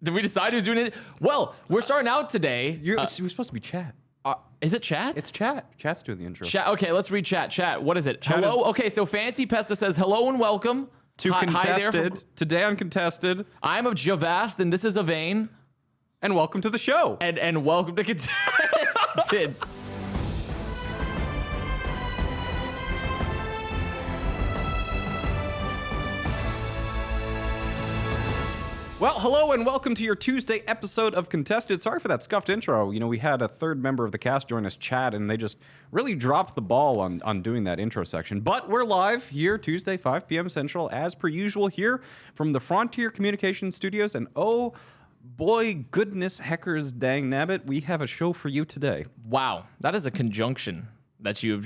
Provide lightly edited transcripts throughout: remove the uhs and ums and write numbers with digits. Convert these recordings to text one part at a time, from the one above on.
Did we decide who's doing it? Well, we're starting out today. You're supposed to be chat. Is it chat? It's chat. Chat's doing the intro. Chat. Okay, let's read chat. Chat. What is it? Chat hello. Okay, so Fancy Pesto says hello and welcome to Contested. Today on Contested. I'm of Javast and this is Avane. And welcome to the show. And welcome to Contested. Well, hello and welcome to your Tuesday episode of Contested. Sorry for that scuffed intro. You know, we had a third member of the cast join us, Chad, and they just really dropped the ball on doing that intro section. But we're live here Tuesday, 5 p.m. Central, as per usual, here from the Frontier Communications Studios. And oh boy, goodness heckers dang nabbit, we have a show for you today. Wow, that is a conjunction that you've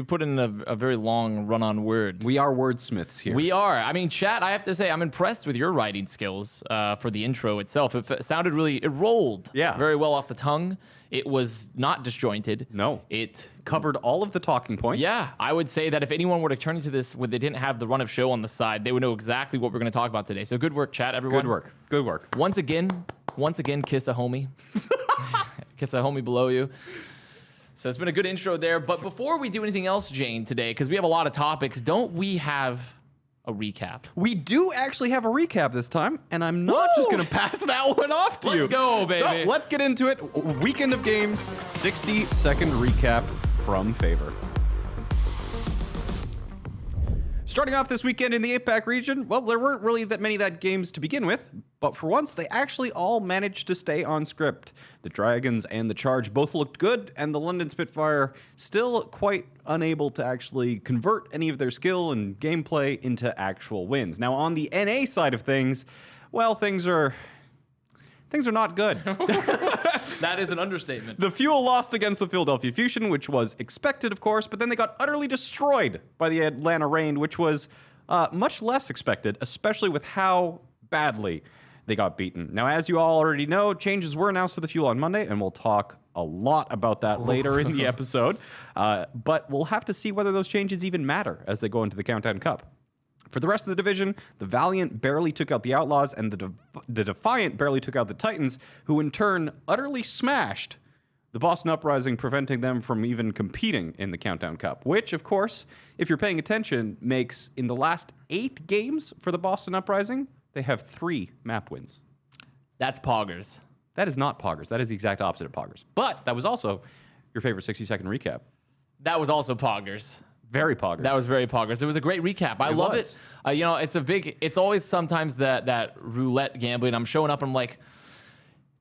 put in a very long run-on word. We are wordsmiths here. We are. I mean, chat, I have to say, I'm impressed with your writing skills for the intro itself. It sounded it rolled very well off the tongue. It was not disjointed. No. It covered all of the talking points. Yeah, I would say that if anyone were to turn into this when they didn't have the run of show on the side, they would know exactly what we're going to talk about today. So good work, chat, everyone. Good work. Good work. Once again, kiss a homie. Kiss a homie below you. So it's been a good intro there. But before we do anything else, Jayne, today, because we have a lot of topics, don't we have a recap? We do actually have a recap this time, and I'm not just going to pass that one off to you. Let's go, baby. So let's get into it. Weekend of games, 60-second recap from Favor. Starting off this weekend in the APAC region, well, there weren't really that many games to begin with, but for once, they actually all managed to stay on script. The Dragons and the Charge both looked good, and the London Spitfire still quite unable to actually convert any of their skill and gameplay into actual wins. Now, on the NA side of things, well, things are not good. That is an understatement. The Fuel lost against the Philadelphia Fusion, which was expected, of course, but then they got utterly destroyed by the Atlanta Reign, which was much less expected, especially with how badly they got beaten. Now, as you all already know, changes were announced to the Fuel on Monday, and we'll talk a lot about that later in the episode. But we'll have to see whether those changes even matter as they go into the Countdown Cup. For the rest of the division, the Valiant barely took out the Outlaws, and the Defiant barely took out the Titans, who in turn utterly smashed the Boston Uprising, preventing them from even competing in the Countdown Cup, which, of course, if you're paying attention, makes in the last 8 games for the Boston Uprising, they have 3 map wins. That's poggers. That is not poggers. That is the exact opposite of poggers. But that was also your favorite 60-second recap. That was also poggers. Very poggers. That was very poggers. It was a great recap. I love it. You know, it's always sometimes that roulette gambling. I'm showing up and I'm like,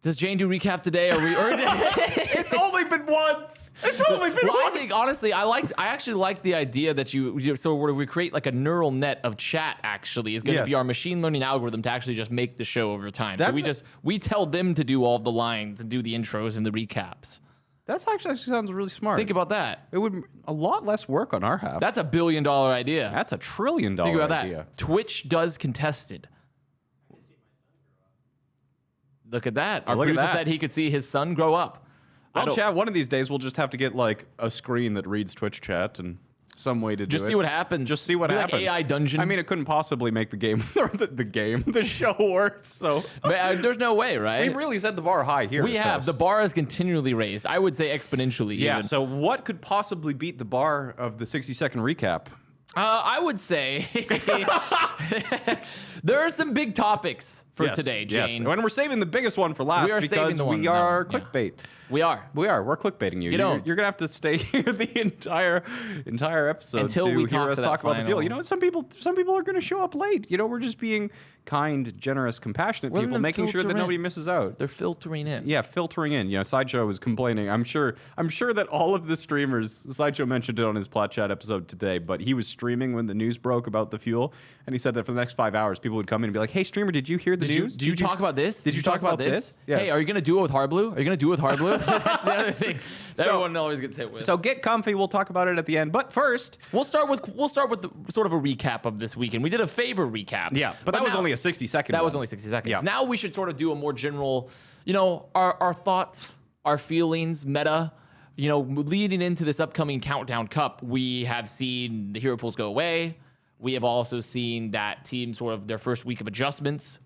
does Jayne do recap today? It's only been once. It's only been once. I think, honestly, I actually like the idea that so we create like a neural net of chat actually is going to be our machine learning algorithm to actually just make the show over time. So we tell them to do all the lines and do the intros and the recaps. That actually sounds really smart. Think about that. It would a lot less work on our half. That's $1 billion idea. That's $1 trillion idea. Think about that. Twitch does Contested. Look at that. Our producer said he could see his son grow up. Well, chat, one of these days we'll just have to get like a screen that reads Twitch chat and some way to do it. Just see what happens. Just see what happens. Like AI dungeon. I mean, it couldn't possibly make the game, the show worse. So there's no way, right? We really set the bar high here. We have. The bar is continually raised. I would say exponentially. Yeah. Even. So what could possibly beat the bar of the 60-second recap? I would say there are some big topics for today, Jayne. Yes. And we're saving the biggest one for last because we are clickbait. We are. We're clickbaiting you. You're going to have to stay here the entire episode until we hear us talk about the field. You know, some people are going to show up late. You know, we're just being kind, generous, compassionate people, making sure that nobody misses out. They're filtering in. Yeah, filtering in. You know, Sideshow was complaining. I'm sure that all of the streamers, Sideshow mentioned it on his Plot Chat episode today, but he was streaming when the news broke about the fuel, and he said that for the next 5 hours, people would come in and be like, "Hey, streamer, did you hear the news? Did you talk about this? Did you talk about this? Yeah. Hey, are you going to do it with Hardblue? Are you going to do it with Hardblue?" That's the other thing that everyone always gets hit with. So get comfy. We'll talk about it at the end. But first, we'll start with the sort of a recap of this weekend. We did a favor recap. Yeah, but that was only a 60-second. That was only 60 seconds. Yeah. Now we should sort of do a more general, you know, our thoughts, our feelings, meta. You know, leading into this upcoming Countdown Cup, we have seen the hero pools go away. We have also seen that teams sort of their first week of adjustments.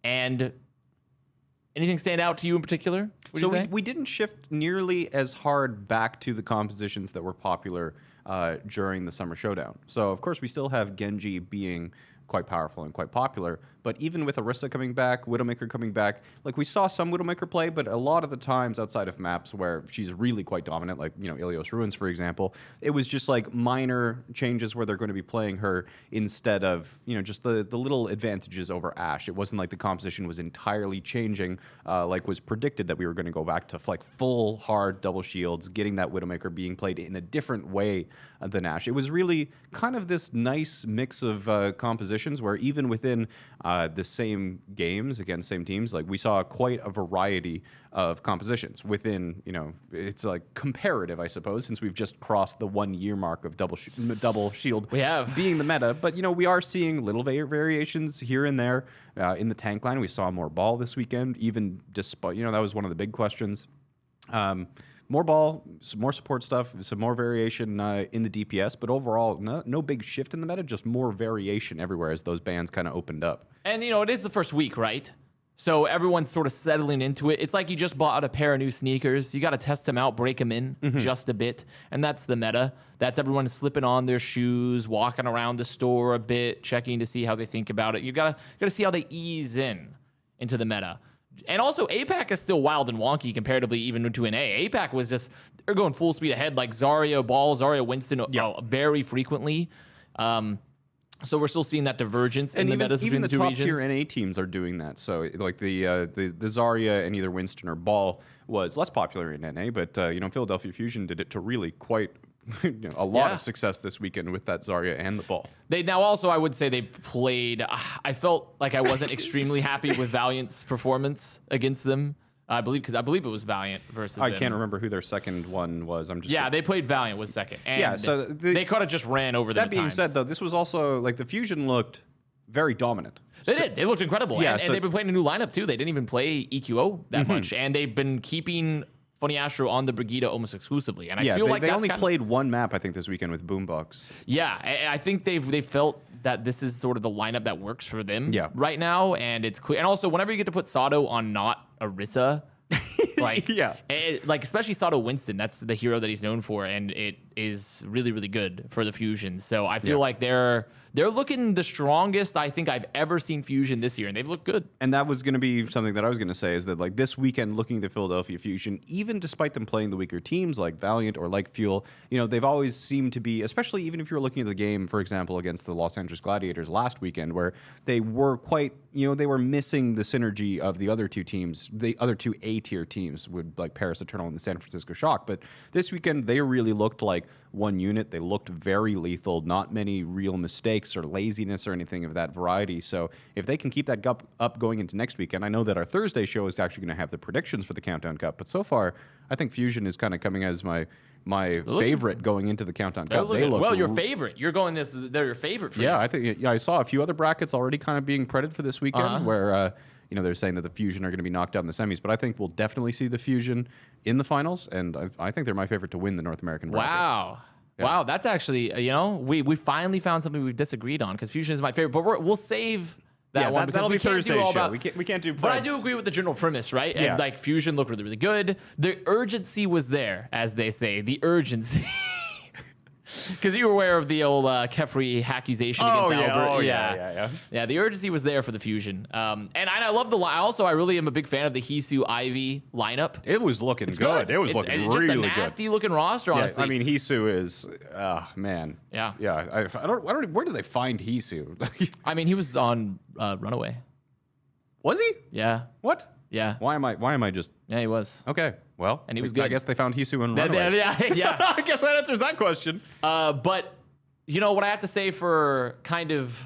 And Anything stand out to you in particular? So we didn't shift nearly as hard back to the compositions that were popular during the Summer Showdown. So, of course, we still have Genji being quite powerful and quite popular. But even with Orisa coming back, Widowmaker coming back, like we saw some Widowmaker play, but a lot of the times outside of maps where she's really quite dominant, like, you know, Ilios Ruins, for example, it was just like minor changes where they're going to be playing her instead of, you know, just the little advantages over Ashe. It wasn't like the composition was entirely changing, like was predicted that we were going to go back to like full hard double shields, getting that Widowmaker being played in a different way than Ashe. It was really kind of this nice mix of compositions where even within the same games against same teams, like we saw quite a variety of compositions within, you know, it's like comparative, I suppose, since we've just crossed the 1 year mark of double shield we have being the meta. But, you know, we are seeing little variations here and there. In the tank line, we saw more ball this weekend, even despite, you know, that was one of the big questions. More ball, some more support stuff, some more variation in the DPS, but overall, no big shift in the meta, just more variation everywhere as those bans kind of opened up. And, you know, it is the first week, right? So everyone's sort of settling into it. It's like you just bought a pair of new sneakers. You got to test them out, break them in just a bit. And that's the meta. That's everyone slipping on their shoes, walking around the store a bit, checking to see how they think about it. You got to see how they ease into the meta. And also, APAC is still wild and wonky comparatively even to an A. APAC was just, they're going full speed ahead, like Zarya Ball, Zarya Winston very frequently. So we're still seeing that divergence in the metas between the two regions. Even the top tier NA teams are doing that. So like the Zarya and either Winston or Ball was less popular in NA, but you know, Philadelphia Fusion did it to really quite a lot of success this weekend with that Zarya and the Ball. They now also, I would say they played. I felt like I wasn't extremely happy with Valiant's performance against them. I believe it was Valiant versus. I can't remember who their second one was. They played Valiant was second. And so they kind of just ran over them. That being said, though, this was also like the Fusion looked very dominant. They did. They looked incredible. Yeah, and they've been playing a new lineup too. They didn't even play EQO that much, and they've been keeping Funny Hastro on the Brigitte almost exclusively. And I feel like they only played one map, I think, this weekend with Boombox. Yeah, I think they felt that this is sort of the lineup that works for them right now, and it's clear. And also, whenever you get to put Sato on not Orisa, like like especially Sato Winston, that's the hero that he's known for, and it is really, really good for the Fusion. So I feel like they're looking the strongest I think I've ever seen Fusion this year, and they've looked good. And that was going to be something that I was going to say, is that like this weekend, looking at the Philadelphia Fusion, even despite them playing the weaker teams like Valiant or like Fuel, you know, they've always seemed to be, especially even if you're looking at the game, for example, against the Los Angeles Gladiators last weekend, where they were quite, you know, they were missing the synergy of the other two teams, the other two A-tier teams, would like Paris Eternal and the San Francisco Shock. But this weekend, they really looked like one unit. They looked very lethal, not many real mistakes or laziness or anything of that variety. So if they can keep that up going into next weekend, I know that our Thursday show is actually going to have the predictions for the Countdown Cup, but so far, I think Fusion is kind of coming as my favorite going into the Countdown Cup. They look your favorite. You're going this. They're your favorite. For I think I saw a few other brackets already kind of being predded for this weekend, where you know, they're saying that the Fusion are going to be knocked out in the semis, but I think we'll definitely see the Fusion in the finals, and I think they're my favorite to win the North American bracket. Wow. Yeah. Wow, that's actually, you know, we finally found something we've disagreed on, because Fusion is my favorite, but we'll save that one, because that'll be Thursday's show. About, we can't do. But I do agree with the general premise, right? Yeah. And like Fusion looked really, really good. The urgency was there, as they say. The urgency. Because you were aware of the old Kefri accusation against Albert. Yeah, the urgency was there for the Fusion. And I love the line. Also, I really am a big fan of the Hisu Ivy lineup. It was looking good. It was looking really good. It's just a nasty looking roster, honestly. I mean, Hisu is, man. Yeah. Yeah. I don't. Where did they find Hisu? I mean, he was on Runaway. Was he? Yeah. What? Yeah. Why am I just? Yeah, he was. Okay. Well, and he was good. I guess they found Hisu in Runaway. Yeah. I guess that answers that question. But you know what I have to say for kind of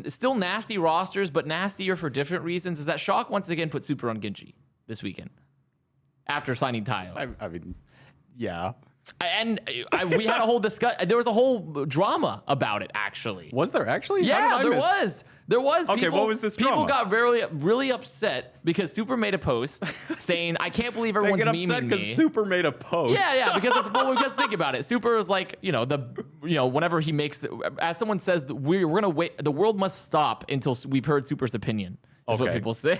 still nasty rosters, but nastier for different reasons, is that Shock once again put Super on Genji this weekend after signing Tayo. I mean, yeah. And we had a whole discussion. There was a whole drama about it, actually. Was there actually? Yeah, there was. There was. Okay, what was this drama? People got really upset because Super made a post saying, "I can't believe everyone's memeing me." They get upset because Super made a post. Yeah, because think about it. Super is like, whenever he makes, as someone says, we're gonna wait. The world must stop until we've heard Super's opinion. is what people say.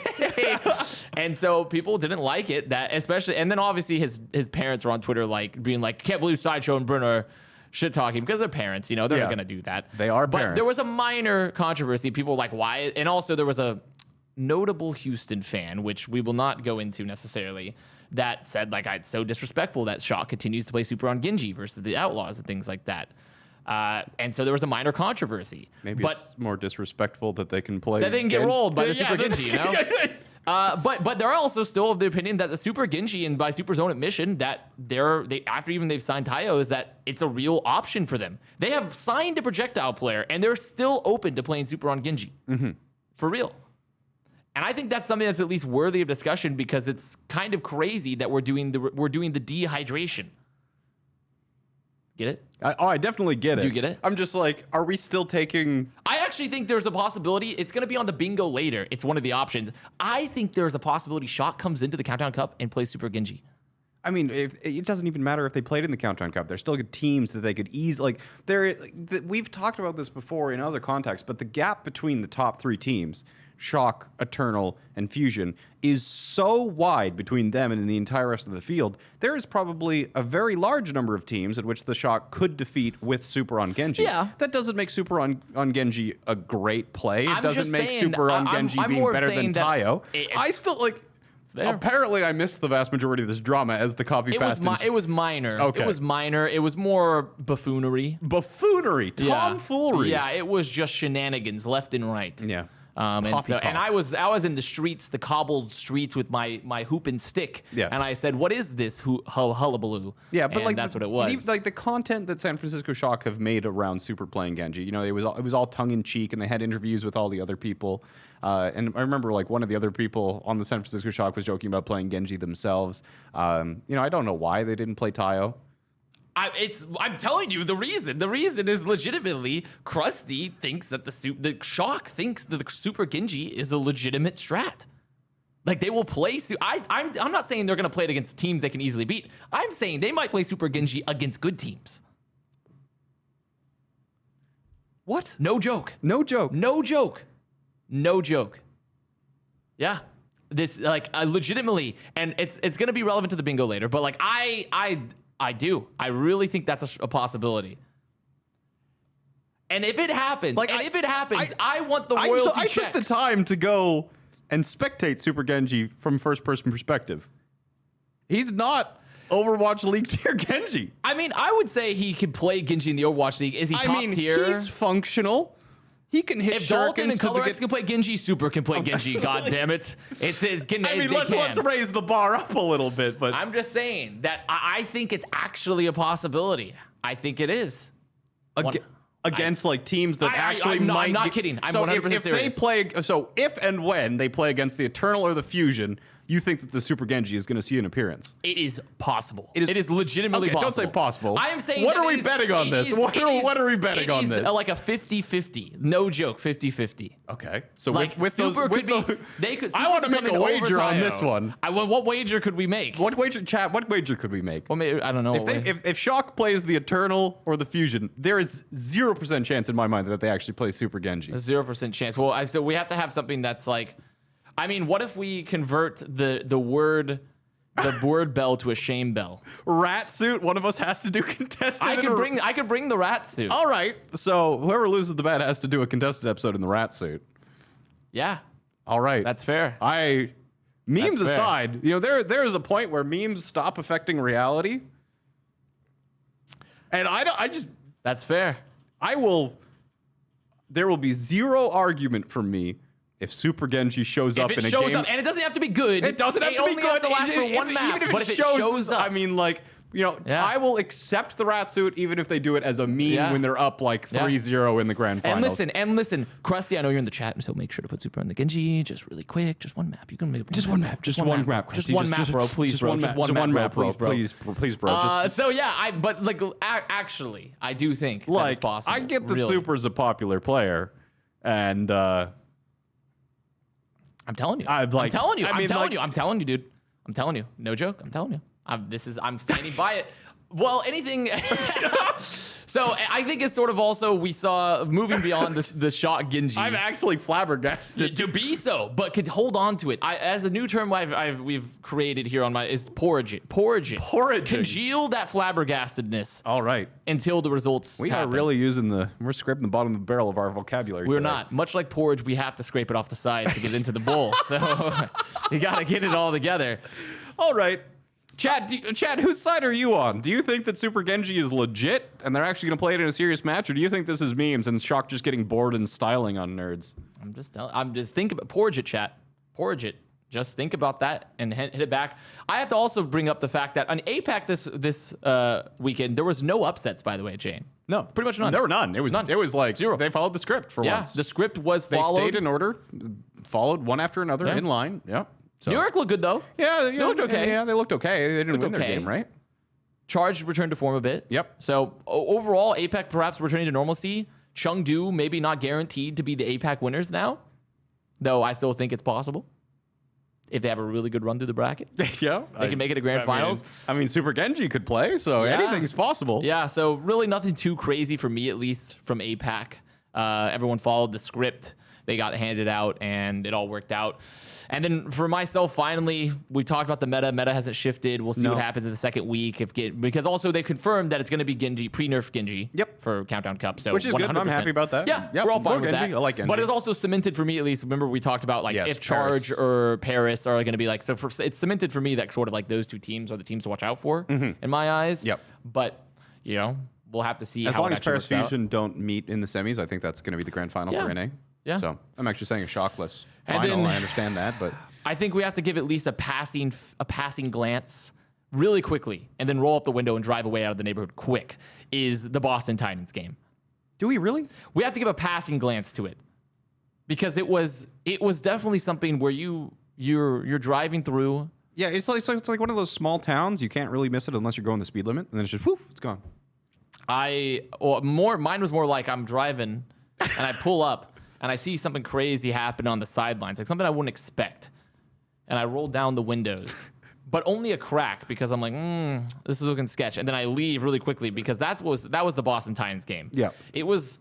And so people didn't like it, that especially, and then obviously his parents were on Twitter like being like, can't believe Sideshow and Bryn are shit talking, because they're parents, they're not going to do that. They are but parents. There was a minor controversy. People were like, why? And also there was a notable Houston fan, which we will not go into necessarily, that said like, it's so disrespectful that Shock continues to play Super on Genji versus the Outlaws and things like that. And so there was a minor controversy. Maybe it's more disrespectful that they can play. That they can get rolled by the Super Genji, But they're also still of the opinion that the Super Genji, and by Super's own admission, that they after even they've signed Tayo, is that it's a real option for them. They have signed a projectile player, and they're still open to playing Super on Genji. For real. And I think that's something that's at least worthy of discussion, because it's kind of crazy that we're doing the dehydration. Get it? I definitely get it. Do you get it? I'm just like, are we still taking... I actually think there's a possibility. It's going to be on the bingo later. It's one of the options. I think there's a possibility Shock comes into the Countdown Cup and plays Super Genji. I mean, it doesn't even matter if they played in the Countdown Cup. There's still good teams that they could easily... We've talked about this before in other contexts, but the gap between the top 3 teams, Shock, Eternal, and Fusion, is so wide between them and the entire rest of the field. There is probably a very large number of teams at which the Shock could defeat with Super on Genji. Yeah. That doesn't make Super on Genji a great play. It doesn't make Super on Genji I'm being better than Tayo. I still, like... Apparently, I missed the vast majority of this drama as the copy fast. It was minor. Okay. It was minor. It was more buffoonery. Tomfoolery. Yeah, it was just shenanigans left and right. Yeah. And I was in the streets, the cobbled streets, with my hoop and stick. Yeah. And I said, "What is this hullabaloo?" Yeah, but and that's what it was. Like the content that San Francisco Shock have made around Super playing Genji, it was all tongue in cheek, and they had interviews with all the other people. And I remember like one of the other people on the San Francisco Shock was joking about playing Genji themselves. I don't know why they didn't play Tayo. I'm telling you the reason. The reason is legitimately Krusty thinks that the Shock thinks that the Super Genji is a legitimate strat. Like, they will play. I'm not saying they're going to play it against teams they can easily beat. I'm saying they might play Super Genji against good teams. What? No joke. No joke. No joke. No joke. Yeah. This legitimately, and it's going to be relevant to the bingo later. But like I do. I really think that's a possibility. And if it happens, I want the royalty checks. I took the time to go and spectate Super Genji from first-person perspective. He's not Overwatch League tier Genji. I mean, I would say he could play Genji in the Overwatch League. Is he top tier? He's functional. He can hit. If Dalton and ColorX can play Genji, Super can play Genji. God damn it! Let's raise the bar up a little bit. But I'm just saying that I think it's actually a possibility. I think it is. Against teams that I'm not kidding. I'm 100% serious. If and when they play against the Eternal or the Fusion, you think that the Super Genji is going to see an appearance? It is possible. It is legitimately possible. Don't say possible. I am saying what are we betting on this? What are we betting on this? Like a 50-50. No joke, 50-50. Okay. So with Super could be. They could. I want to make a wager on this one. What wager could we make? What wager could we make? Well, maybe, I don't know. If Shock plays the Eternal or the Fusion, there is 0% chance in my mind that they actually play Super Genji. A 0% chance. Well, so we have to have something that's like. I mean, what if we convert the word bell to a shame bell? Rat suit. One of us has to do contested. I could bring the rat suit. All right. So whoever loses the bet has to do a contested episode in the rat suit. Yeah. All right. That's fair. Memes aside, there is a point where memes stop affecting reality, and That's fair. There will be zero argument from me. If Super Genji shows up in a game... and it doesn't have to be good. It doesn't have to be good. It only has to last for one map. Even if it shows up... I mean, I will accept the rat suit even if they do it as a meme when they're up 3-0 in the grand finals. And listen, Krusty, I know you're in the chat, so make sure to put Super on the Genji just really quick. Just one map. You can make just one map. Just one map. Just one map, bro. Please, bro. Just one map, bro. Please, bro. So yeah, actually, I do think that it's possible. I get that Super's a popular player, and I'm telling you. I'm telling you, dude. I'm telling you. No joke. I'm telling you. I'm standing by it. Well, anything. So I think it's sort of also we saw moving beyond the shot Genji. I'm actually flabbergasted to be so, but could hold on to it. As a new term we've created here on is porridge. Congeal that flabbergastedness. All right. Until the results We happen. are really we're scraping the bottom of the barrel of our vocabulary We're today. not. Much like porridge, we have to scrape it off the sides to get into the bowl. So you got to get it all together. All right. Chad, whose side are you on? Do you think that Super Genji is legit and they're actually going to play it in a serious match, or do you think this is memes and Shock just getting bored and styling on nerds? I'm just thinking about porridge it, chat. Porridge it. Just think about that and hit it back. I have to also bring up the fact that on APAC this weekend there was no upsets, by the way, Jayne. No, pretty much none. There were none. It was none. It was like zero. They followed the script for once. The script was They followed. stayed in order, followed one after another in line. Yeah. So. New York looked good though. Yeah, they looked okay. Yeah, they looked okay. They didn't win their game, right? Charge returned to form a bit. Yep. So overall, APAC perhaps returning to normalcy. Chengdu maybe not guaranteed to be the APAC winners now, though I still think it's possible if they have a really good run through the bracket. Yeah, they can make it to grand finals. I mean, Super Genji could play, so anything's possible. Yeah. So really nothing too crazy for me, at least from APAC. Everyone followed the script. They got handed out, and it all worked out. And then for myself, finally, we talked about the meta. Meta hasn't shifted. We'll see what happens in the second week. Because also they confirmed that it's going to be Genji, pre-nerf Genji for Countdown Cup. So which is 100%. good. I'm happy about that. Yeah, we're all fine with Genji. that. I like Genji. But it's also cemented for me, at least. Remember, we talked about if Charge or Paris are going to be it's cemented for me that sort of like those two teams are the teams to watch out for in my eyes. Yep. But, we'll have to see as how long it as Paris works out. Fusion don't meet in the semis, I think that's going to be the grand final for NA. Yeah. So I'm actually saying a shockless And final. then- I understand that, but I think we have to give at least a passing glance really quickly and then roll up the window and drive away out of the neighborhood quick is the Boston Titans game. do we really? We have to give a passing glance to it because it was definitely something where you're driving through. Yeah, it's like one of those small towns. You can't really miss it unless you're going the speed limit, and then it's just whoof, it's gone. Mine was more like I'm driving and I pull up and I see something crazy happen on the sidelines, like something I wouldn't expect. And I roll down the windows, but only a crack because I'm like, this is looking sketch. And then I leave really quickly because that was the Boston Titans game. Yeah. It was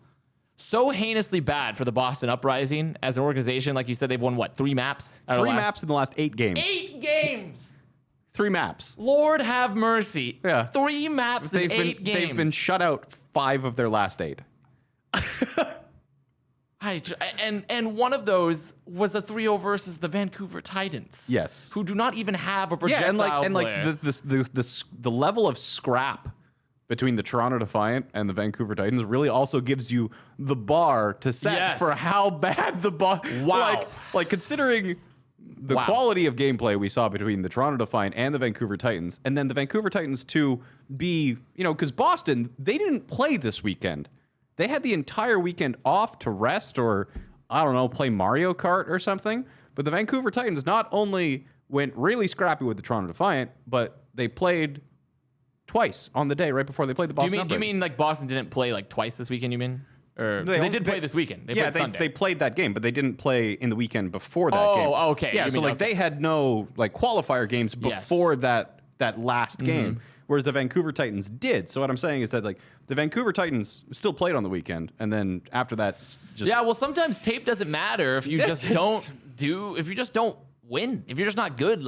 so heinously bad for the Boston Uprising as an organization. Like you said, they've won, 3 maps? 3 maps in the last 8 games. 8 games! 3 maps. Lord have mercy. Yeah. 3 maps in 8 games. They've been shut out 5 of their last 8. And one of those was a 3-0 versus the Vancouver Titans. Yes. Who do not even have a projectile player. The level of scrap between the Toronto Defiant and the Vancouver Titans really also gives you the bar to set for how bad the bar. Wow. Like considering the quality of gameplay we saw between the Toronto Defiant and the Vancouver Titans, and then the Vancouver Titans to be, because Boston, they didn't play this weekend. They had the entire weekend off to rest or, I don't know, play Mario Kart or something. But the Vancouver Titans not only went really scrappy with the Toronto Defiant, but they played twice on the day right before they played the Boston Do you mean like Boston didn't play twice this weekend, you mean? Or they did play this weekend. They played Sunday. They played that game, but they didn't play in the weekend before that game. Oh, okay. Yeah, so they had no qualifier games before that last game. Whereas the Vancouver Titans did. So what I'm saying is that the Vancouver Titans still played on the weekend, and then after that, just sometimes tape doesn't matter if you just don't win. If you're just not good,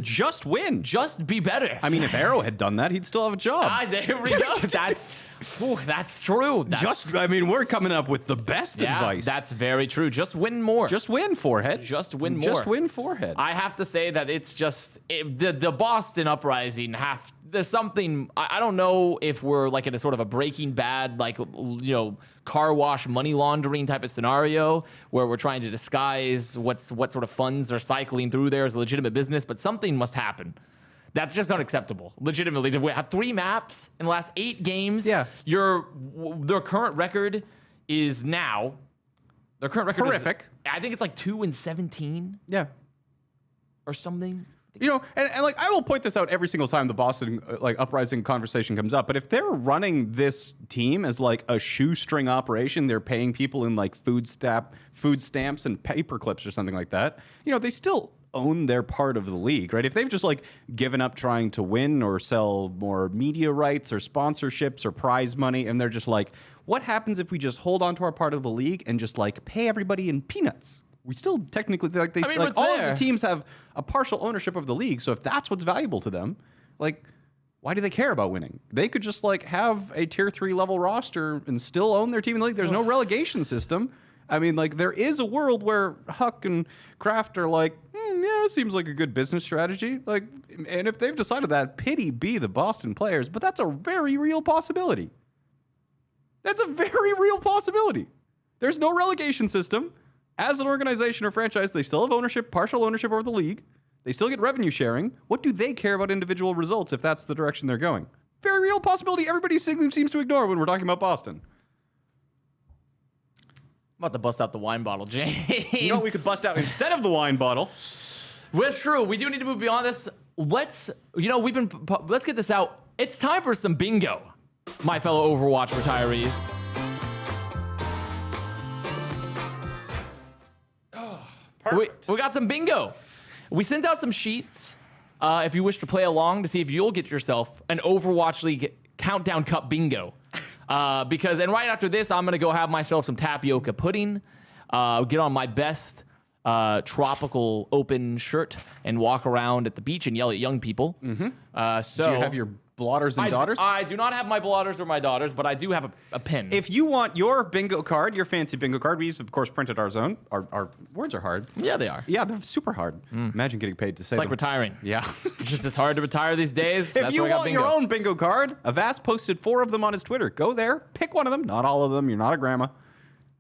just win, just be better. I mean, if Aero had done that, he'd still have a job. There we go. That's true. We're coming up with the best advice. That's very true. Just win more. Just win, forehead. Just win more. Just win, forehead. I have to say that it's just the Boston Uprising there's something, I don't know if we're in a sort of a Breaking Bad, car wash money laundering type of scenario where we're trying to disguise what sort of funds are cycling through there as a legitimate business, but something must happen. That's just unacceptable. Legitimately, to have 3 maps in the last 8 games. Yeah. Their current record is now. Their current record horrific. I think it's 2-17. Yeah. Or something. And I will point this out every single time the Boston Uprising conversation comes up. But if they're running this team as a shoestring operation, they're paying people in food stamps and paper clips or something like that. They still own their part of the league, right? If they've just like given up trying to win or sell more media rights or sponsorships or prize money, and they're just like, what happens if we just hold on to our part of the league and just like pay everybody in peanuts? We still technically like they like all of the teams have a partial ownership of the league. So if that's what's valuable to them, like, why do they care about winning? They could just like have a tier 3 level roster and still own their team in the league. There's no relegation system. I mean, like, there is a world where Huck and Kraft are like, yeah, it seems like a good business strategy. Like, and if they've decided that, pity be the Boston players. But that's a very real possibility. That's a very real possibility. There's no relegation system. As an organization or franchise, they still have ownership, partial ownership over the league. They still get revenue sharing. What do they care about individual results if that's the direction they're going? Very real possibility everybody seems to ignore when we're talking about Boston. I'm about to bust out the wine bottle, Jane. You know what we could bust out instead of the wine bottle? Well, it's true. We do need to move beyond this. Let's get this out. It's time for some bingo, my fellow Overwatch retirees. We got some bingo. We sent out some sheets if you wish to play along to see if you'll get yourself an Overwatch League Countdown Cup bingo. Because right after this, I'm going to go have myself some tapioca pudding, get on my best tropical open shirt and walk around at the beach and yell at young people. Mm-hmm. So do you have your blotters and daughters? I do not have my blotters or my daughters, but I do have a pen. If you want your bingo card, your fancy bingo card, we've of course printed our own. Our words are hard. Yeah, they are. Yeah, they're super hard. Imagine getting paid to say It's like retiring. Yeah. It's just as hard to retire these days. If you want your own bingo card, Avast posted 4 of them on his Twitter. Go there, pick one of them, not all of them, you're not a grandma,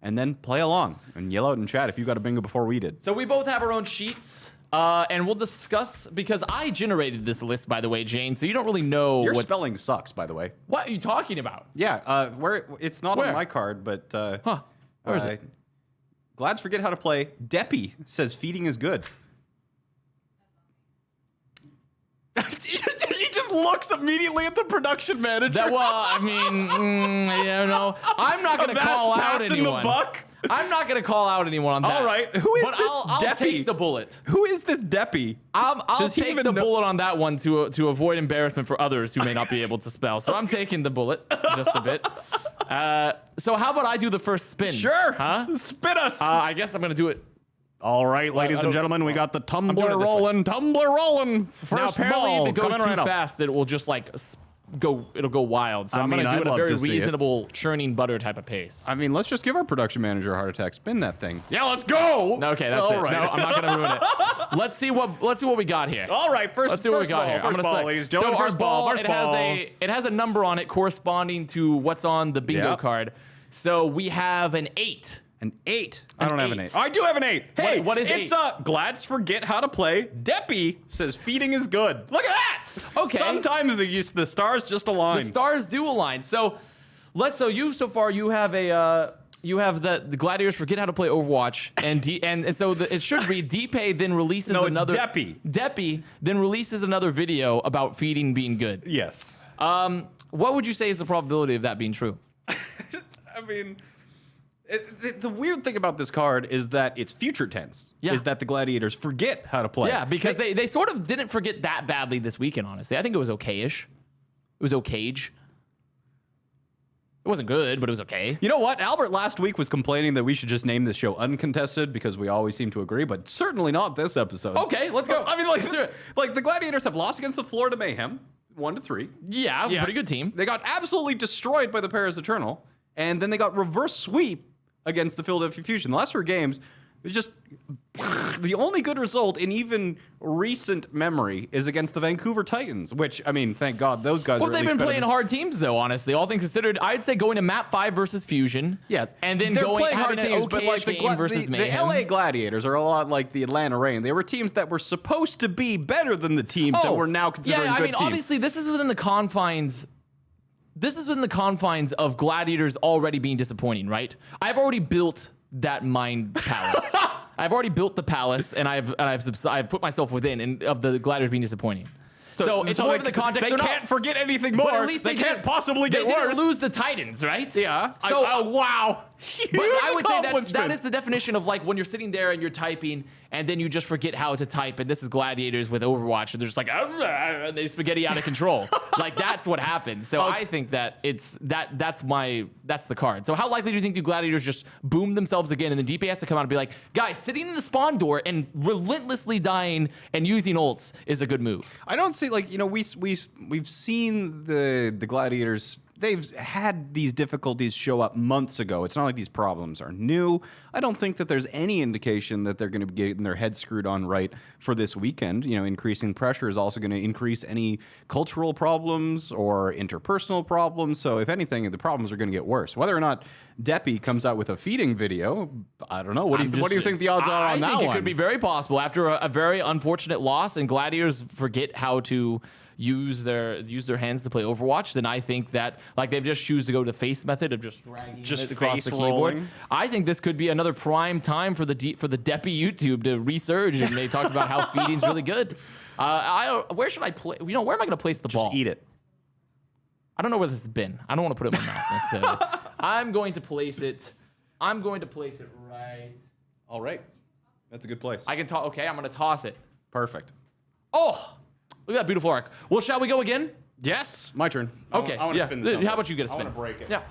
and then play along and yell out in chat if you got a bingo before we did. So we both have our own sheets. And we'll discuss, because I generated this list, by the way, Jane, so you don't really know Your spelling sucks, by the way. What are you talking about? Yeah, it's not on my card, but... Where is it? Glads forget how to play. Deppy says feeding is good. He just looks immediately at the production manager. I'm not going to call out anyone. The buck? I'm not going to call out anyone on that. All right. Who is this Deppy? I'll take the bullet. Who is this Deppy? I'll take the bullet on that one to avoid embarrassment for others who may not be able to spell. So I'm taking the bullet just a bit. So how about I do the first spin? Sure. Huh? Spin us. I guess I'm going to do it. All right, ladies and gentlemen, we got the tumbler rolling. First now, apparently, ball, if it goes too fast, it will just like it'll go wild. So I'm going to do it at a very reasonable churning butter type of pace. I mean, let's just give our production manager a heart attack. Spin that thing. Yeah, let's go. Okay, that's it. Right. No, I'm not going to ruin it. Let's see what we got here. All right, let's see what we got here. I'm going to say, ladies and gentlemen, first ball. It has a number on it corresponding to what's on the bingo card. So we have an 8. An 8. I don't have an 8. I do have an 8. Hey, what is 8? It's Glads forget how to play. Deppy says feeding is good. Look at that. Okay. Sometimes the stars just align. The stars do align. So you have the Gladiators forget how to play Overwatch, and so it should read Decay then releases another. No, it's Deppy. Deppy then releases another video about feeding being good. Yes. What would you say is the probability of that being true? I mean. The weird thing about this card is that it's future tense. Yeah. Is that the Gladiators forget how to play. Yeah, because they sort of didn't forget that badly this weekend, honestly. I think it was okay-ish. It was okay-ish. It wasn't good, but it was okay. You know what? Albert last week was complaining that we should just name this show Uncontested because we always seem to agree, but certainly not this episode. Okay, let's go. I mean, like the Gladiators have lost against the Florida Mayhem, 1-3. Yeah, pretty good team. They got absolutely destroyed by the Paris Eternal, and then they got reverse sweep against the Philadelphia Fusion. The last 4 games, it's just the only good result in even recent memory is against the Vancouver Titans, which, I mean, thank God those guys are they've been playing hard teams, though, honestly. All things considered, I'd say going to map 5 versus Fusion. Yeah. And then they're playing hard teams, but like the versus Mayhem. The LA Gladiators are a lot like the Atlanta Reign. They were teams that were supposed to be better than the teams that we're now considering good teams. Obviously, this is within the confines of Gladiators already being disappointing, right? I've already built that mind palace. I've already built the palace, and I've put myself within of the Gladiators being disappointing. So it's more in the context. They can't forget anything more. But at least they can't possibly get worse. They didn't lose the Titans, right? Yeah. So wow. But I would say that is the definition of like when you're sitting there and you're typing and then you just forget how to type. And this is gladiators with Overwatch, and they're just like, and they spaghetti out of control. Like that's what happens. So I think that it's that's the card. So how likely do you think the gladiators just boom themselves again, and then DP has to come out and be like, guys, sitting in the spawn door and relentlessly dying and using ults is a good move? I don't see, like, we've seen the gladiators. They've had these difficulties show up months ago. It's not like these problems are new. I don't think that there's any indication that they're going to be getting their heads screwed on right for this weekend. Increasing pressure is also going to increase any cultural problems or interpersonal problems. So if anything, the problems are going to get worse. Whether or not Deppy comes out with a feeding video, I don't know. What do you think the odds are on that one? I think it could be very possible after a very unfortunate loss and gladiators forget how to use their hands to play Overwatch, then I think that they've just choose to go to face method of just dragging it across the keyboard. I think this could be another prime time for the Deppy YouTube to resurge, and they talk about how feeding's really good. Where should I play? Where am I going to place the ball? Just eat it. I don't know where this has been. I don't want to put it in my mouth necessarily. I'm going to place it right. All right, that's a good place. I can toss. Okay, I'm going to toss it. Perfect. Oh. Look at that beautiful arc. Well, shall we go again? Yes, my turn. Okay. I want to spin this. How about you get a spin? I want to break it. Yeah.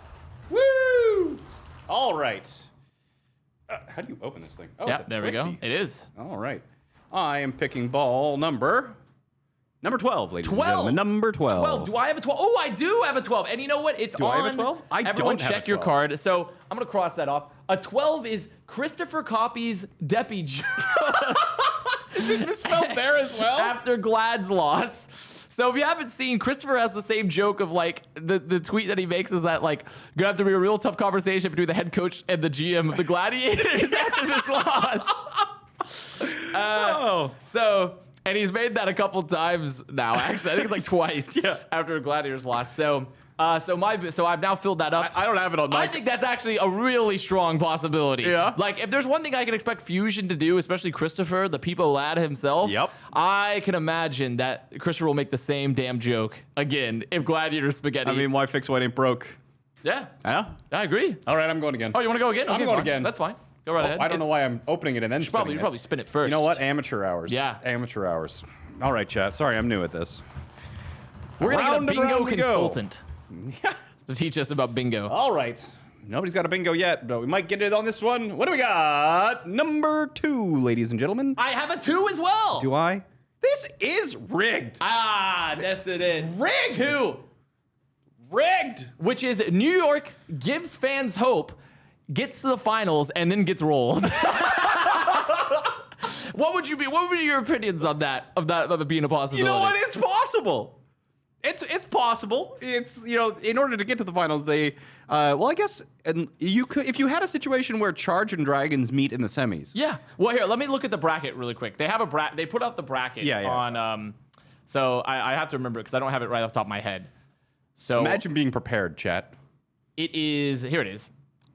Woo! All right. How do you open this thing? Oh, yeah, there we go. It is. All right. I am picking ball number 12, ladies and gentlemen. Number 12. 12. Do I have a 12? Oh, I do have a 12. And you know what? It's do on. I have a 12? Everyone check your card. So I'm going to cross that off. A 12 is Christopher Copies Deppy joke. Is it misspelled there as well? After Glad's loss. So if you haven't seen, Christopher has the same joke of the tweet that he makes is that gonna have to be a real tough conversation between the head coach and the GM of the Gladiators after this loss. And he's made that a couple times now. Actually, I think it's twice after a Gladiators loss. So I've now filled that up. I don't have it on my... I think that's actually a really strong possibility. Yeah. If there's one thing I can expect Fusion to do, especially Christopher, the Peepo lad himself, I can imagine that Christopher will make the same damn joke again if Gladiator Spaghetti... I mean, why fix what ain't broke? Yeah. Yeah? I agree. All right, I'm going again. Oh, you want to go again? I'm going again. That's fine. Go right ahead. I don't know why I'm opening it and then spinning it. You probably spin it first. You know what? Amateur hours. Yeah. Amateur hours. All right, chat. Sorry, I'm new at this. We're going to get a bingo consultant to teach us about bingo. All right. Nobody's got a bingo yet, but we might get it on this one. What do we got? Number 2, ladies and gentlemen. I have a 2 as well. Do I? This is rigged. Yes, it is. Rigged. 2. Rigged. Which is New York gives fans hope, gets to the finals, and then gets rolled. What would be your opinions on that? Of it being a possibility? You know what? It's possible. It's possible. It's in order to get to the finals, they I guess you could if you had a situation where Charge and Dragons meet in the semis. Yeah. Well, here, let me look at the bracket really quick. They have They put out the bracket on. So I have to remember it because I don't have it right off the top of my head. So imagine being prepared, chat. It is here. It is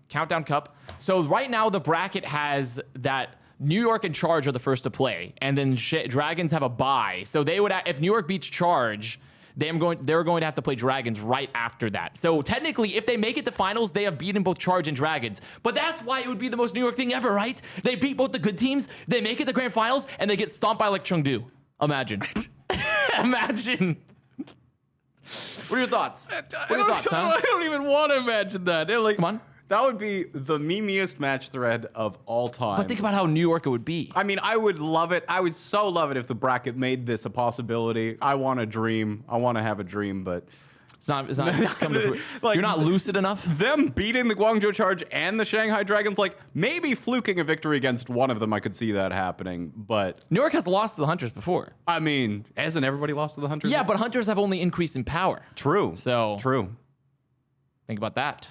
Countdown Cup. So right now the bracket has that New York and Charge are the first to play, and then Dragons have a bye. So they would if New York beats Charge, they're going to have to play Dragons right after that. So technically, if they make it to finals, they have beaten both Charge and Dragons. But that's why it would be the most New York thing ever, right? They beat both the good teams, they make it to grand finals, and they get stomped by Chengdu. Imagine. Imagine. What are your thoughts? I don't even want to imagine that. Come on. That would be the memeiest match thread of all time. But think about how New York it would be. I mean, I would love it. I would so love it if the bracket made this a possibility. I want a dream. I want to have a dream, but it's not come to you're not lucid enough. Them beating the Guangzhou Charge and the Shanghai Dragons, maybe fluking a victory against one of them, I could see that happening. But New York has lost to the Hunters before. I mean, hasn't everybody lost to the Hunters? Yeah, but Hunters have only increased in power. True. So true. Think about that.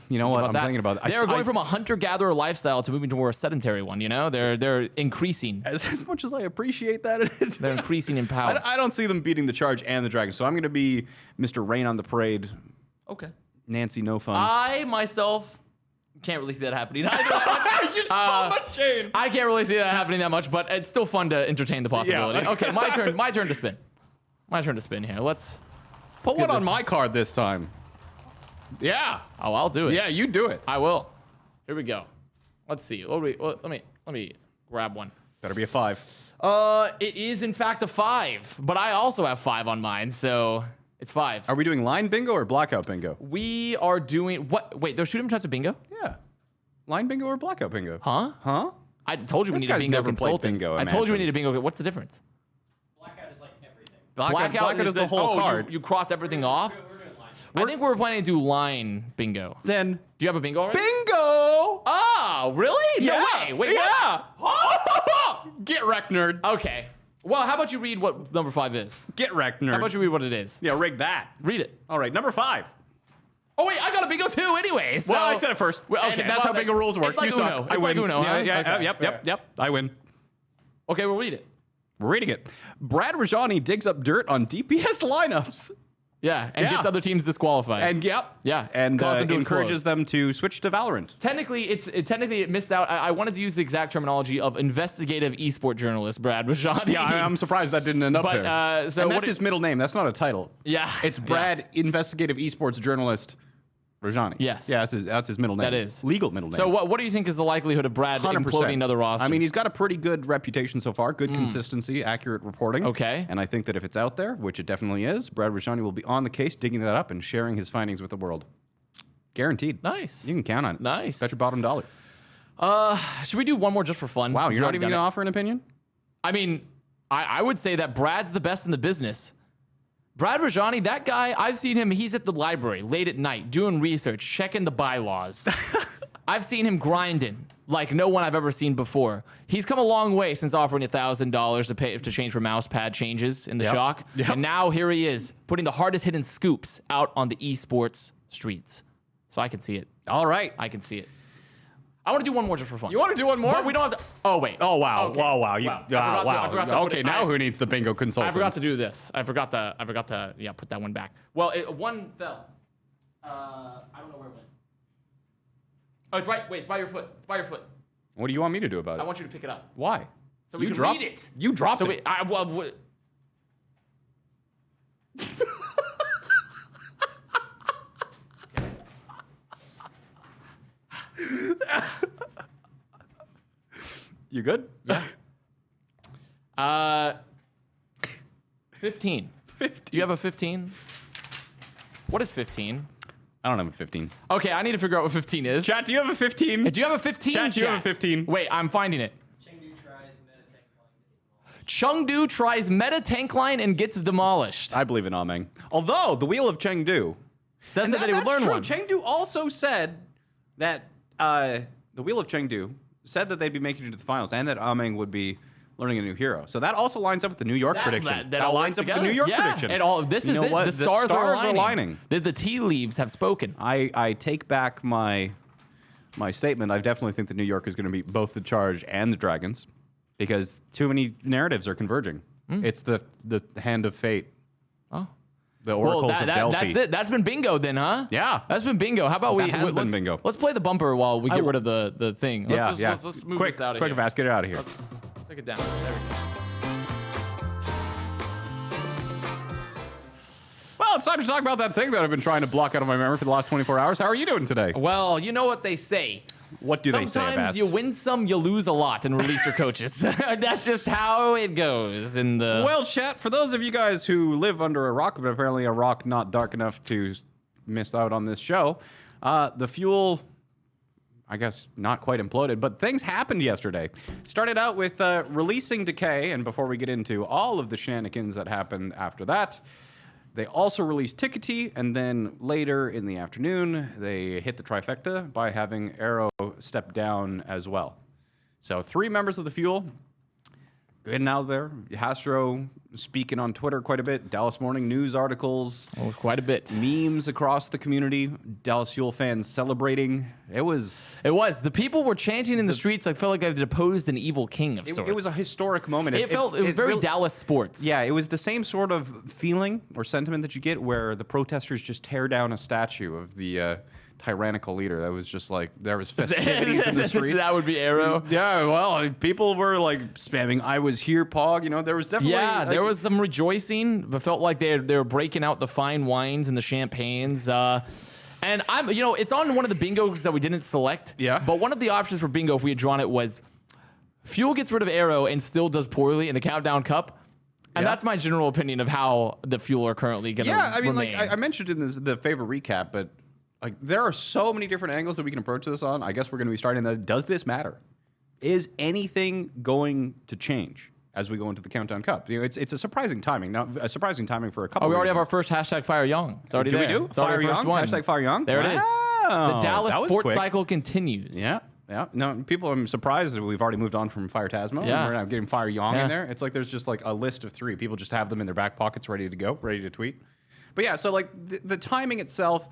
You know what? I'm thinking about it. They're going from a hunter-gatherer lifestyle to moving to more a sedentary one. They're increasing. As much as I appreciate that, they're increasing in power. I don't see them beating the Charge and the Dragons, so I'm going to be Mr. Rain on the Parade. Okay. Nancy, no fun. I myself can't really see that happening. You're so much Jayne. I can't really see that happening that much, but it's still fun to entertain the possibility. Yeah. Okay, my turn. My turn to spin. My turn to spin here. Let's put one on my card this time. Yeah. Oh, I'll do it. Yeah, you do it. I will. Here we go. Let's see. Let me grab one. Better be a 5. It is in fact a 5, but I also have 5 on mine, so it's 5. Are we doing line bingo or blackout bingo? We are doing what? Wait, there's 2 different types of bingo? Yeah. Line bingo or blackout bingo? Huh? Huh? I told you we This need a guy's bingo never played consultant. bingo, I told you we imagine. need a bingo. What's the difference? Blackout is like everything. Blackout is the whole card. You cross everything off? We're doing line. I think we're planning to do line bingo. Then Do you have a bingo already? bingo! Oh, really? No Yeah. way. Wait, yeah. what? Get wrecked, nerd. Okay. Well, how about you read what number 5 is? Get wrecked, nerd. How about you read what it is? Yeah, rig that. Read it. All right, number 5. Oh, wait, I got a bingo too anyway. So. Well, I said it first. Well, And okay, that's well, how bingo rules work. It's like you Uno. suck. It's I win. like Uno, huh? Yeah, Okay, yep. I win. Okay, we'll read it. We're reading it. Brad Rajani digs up dirt on DPS lineups. Yeah, and Yeah. gets other teams disqualified. And yep. Yeah, And cause them to encourages explode. them to switch to Valorant. Technically, it missed out. I wanted to use the exact terminology of investigative esport journalist Brad Rajani. Yeah, I'm surprised that didn't end up But, there. so and what that's his middle name. That's not a title. Yeah, It's Brad, investigative esports journalist Rajani. Yes. Yeah, that's his middle name. That is. Legal middle name. So what do you think is the likelihood of Brad 100%. imploding another roster? I mean, he's got a pretty good reputation so far. Good consistency, accurate reporting. Okay. And I think that if it's out there, which it definitely is, Brad Rajani will be on the case, digging that up and sharing his findings with the world. Guaranteed. Nice. You can count on it. Nice. Bet your bottom dollar. Should we do one more just for fun? Wow, since you're we not already even done going to it? offer an opinion? I mean, I would say that Brad's the best in the business. Brad Rajani, that guy, I've seen him, he's at the library late at night doing research, checking the bylaws. I've seen him grinding like no one I've ever seen before. He's come a long way since offering $1,000 to change for mouse pad changes in the Yep. shock. Yep. And now here he is, putting the hardest hidden scoops out on the esports streets. So I can see it. All right. I can see it. I want to do one more just for fun. You want to do one more? But we don't have to. Oh, wait. Oh, wow. Okay. Wow. Wow. I forgot to put Okay, it- now who needs the bingo consultant? I forgot to do this. I forgot to put that one back. Well, one fell. I don't know where it went. Oh, it's right. Wait, it's by your foot. It's by your foot. What do you want me to do about it? I want you to pick it up. Why? So we you can dropped read it. You dropped So it. You good? Yeah. 15. 15. Do you have a 15? What is 15? I don't have a 15. Okay, I need to figure out what 15 is. Chat, do you have a 15? Do you have a 15? Chat, do you have a 15? Wait, I'm finding it. Chengdu tries meta tank line. Chengdu tries meta tank line and gets demolished. I believe in Ameng. Although, the Wheel of Chengdu. That said that he would learn true. one. Chengdu also said that the Wheel of Chengdu said that they'd be making it to the finals and that Ameng would be learning a new hero. So that also lines up with the New York prediction. That all lines works up with the New York together. prediction. And all this You is know it. what? The stars are aligning. The tea leaves have spoken. I take back my statement. I definitely think that New York is going to beat both the Charge and the Dragons because too many narratives are converging. It's the hand of fate. Oh. The oracles of Delphi. That's it. That's been bingo then, huh? Yeah. That's been bingo. How about That has been bingo. Let's play the bumper while we get rid of the thing. Let's let's move quick, this out of quick here. and fast. Get it out of here. Take it down. There we go. Well, it's time to talk about that thing that I've been trying to block out of my memory for the last 24 hours. How are you doing today? Well, you know what they say. What do they say, Sometimes Avast? you win some, you lose a lot, and release your coaches. That's just how it goes in the. Well, chat, for those of you guys who live under a rock, but apparently a rock not dark enough to miss out on this show, the fuel, I guess, not quite imploded, but things happened yesterday. Started out with releasing Decay, and before we get into all of the shenanigans that happened after that, they also released Tikatee, and then later in the afternoon, they hit the trifecta by having Aero step down as well. So 3 members of the Fuel getting out there. Hastro speaking on Twitter quite a bit. Dallas Morning News articles. Oh, quite a bit. Memes across the community. Dallas Fuel fans celebrating. It was The people were chanting in the streets. I felt like I've deposed an evil king of sorts. it was a historic moment. It was very really- Dallas sports. Yeah, it was the same sort of feeling or sentiment that you get where the protesters just tear down a statue of the tyrannical leader. That was just like, there was festivities in the streets. That would be Aero. Yeah, well, people were like spamming "I was here, Pog." You know, there was definitely There was some rejoicing. It felt like they were breaking out the fine wines and the champagnes. And it's on one of the bingos that we didn't select. Yeah. But one of the options for bingo, if we had drawn it, was Fuel gets rid of Aero and still does poorly in the Countdown Cup. And that's my general opinion of how the Fuel are currently going to Yeah, I mean, remain. like I mentioned in the favor recap, but like there are so many different angles that we can approach this on. I guess we're going to be starting that. Does this matter? Is anything going to change as we go into the Countdown Cup? It's a surprising timing. Now, a surprising timing for a couple. Oh, we already have our reasons. first hashtag Fire Young. It's already Do there. we do? It's already Fire our first Young? one. Hashtag Fire Young? There it is. Wow, The Dallas that was sports quick. cycle continues. Yeah. Yeah, no, people. I'm surprised that we've already moved on from Fire Tasmo. Yeah. And we're now getting Fire Yong Yeah. in there. It's like there's just like a list of 3. People just have them in their back pockets, ready to go, ready to tweet. But yeah, so like the timing itself,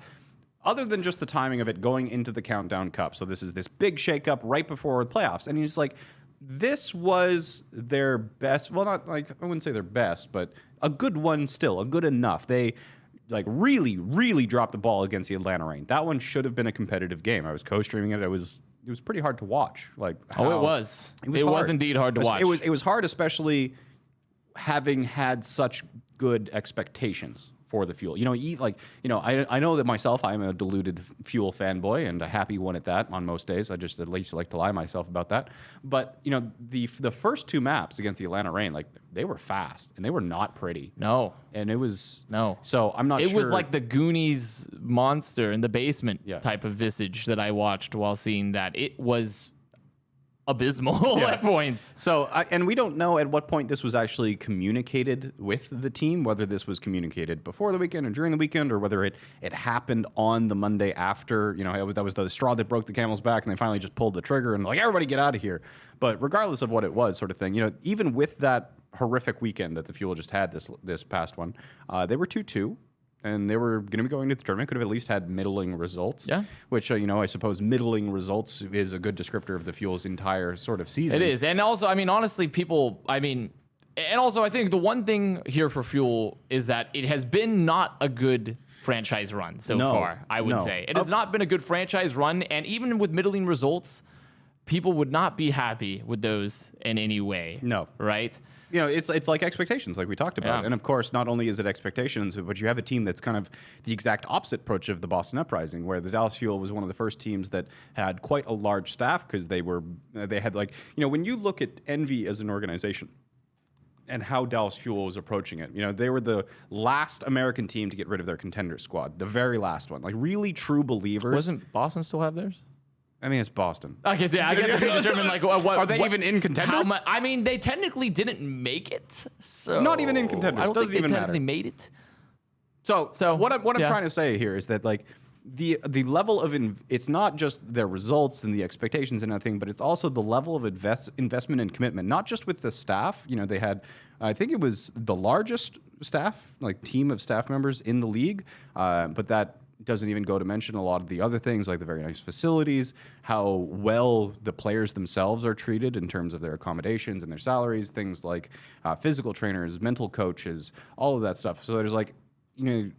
other than just the timing of it going into the Countdown Cup. So this is this big shakeup right before the playoffs, and it's like this was their best. Well, not like I wouldn't say their best, but a good one still, a good enough. They like really, really dropped the ball against the Atlanta Reign. That one should have been a competitive game. I was co-streaming it. It was pretty hard to watch. Like It how- was. It hard. was indeed hard to watch. It was hard, especially having had such good expectations for the Fuel. I know that myself, I'm a deluded Fuel fanboy and a happy one at that on most days. I just at least like to lie myself about that. But, the first 2 maps against the Atlanta Reign, like they were fast and they were not pretty. No. And it was No. So I'm not It sure. was like the Goonies monster in the basement Yeah. type of visage that I watched while seeing that. It was abysmal Yeah. at points. So, and we don't know at what point this was actually communicated with the team, whether this was communicated before the weekend or during the weekend, or whether it happened on the Monday after. That was the straw that broke the camel's back, and they finally just pulled the trigger and like, everybody get out of here. But regardless of what it was, sort of thing, even with that horrific weekend that the Fuel just had this past one, they were 2-2. And they were going to be going to the tournament, could have at least had middling results. Yeah. Which, I suppose middling results is a good descriptor of the Fuel's entire sort of season. It is. And also, honestly, and also I think the one thing here for Fuel is that it has been not a good franchise run so far, I would say. It has not been a good franchise run, and even with middling results, people would not be happy with those in any way. No. Right? It's like expectations, like we talked about. Yeah. And of course, not only is it expectations, but you have a team that's kind of the exact opposite approach of the Boston Uprising, where the Dallas Fuel was one of the first teams that had quite a large staff because they had like, when you look at Envy as an organization and how Dallas Fuel was approaching it, they were the last American team to get rid of their contender squad, the very last one, like really true believers. Wasn't Boston still have theirs? I mean, it's Boston. Okay, so yeah, I guess I can determine like what Are they even in contenders? They technically didn't make it, so Not even in contenders. I don't Doesn't think even they matter. technically made it. So what I'm yeah. trying to say here is that like the level of it's not just their results and the expectations and everything, but it's also the level of investment and commitment. Not just with the staff. They had, I think it was the largest staff, like team of staff members in the league, but that doesn't even go to mention a lot of the other things, like the very nice facilities, how well the players themselves are treated in terms of their accommodations and their salaries, things like physical trainers, mental coaches, all of that stuff. So there's like, the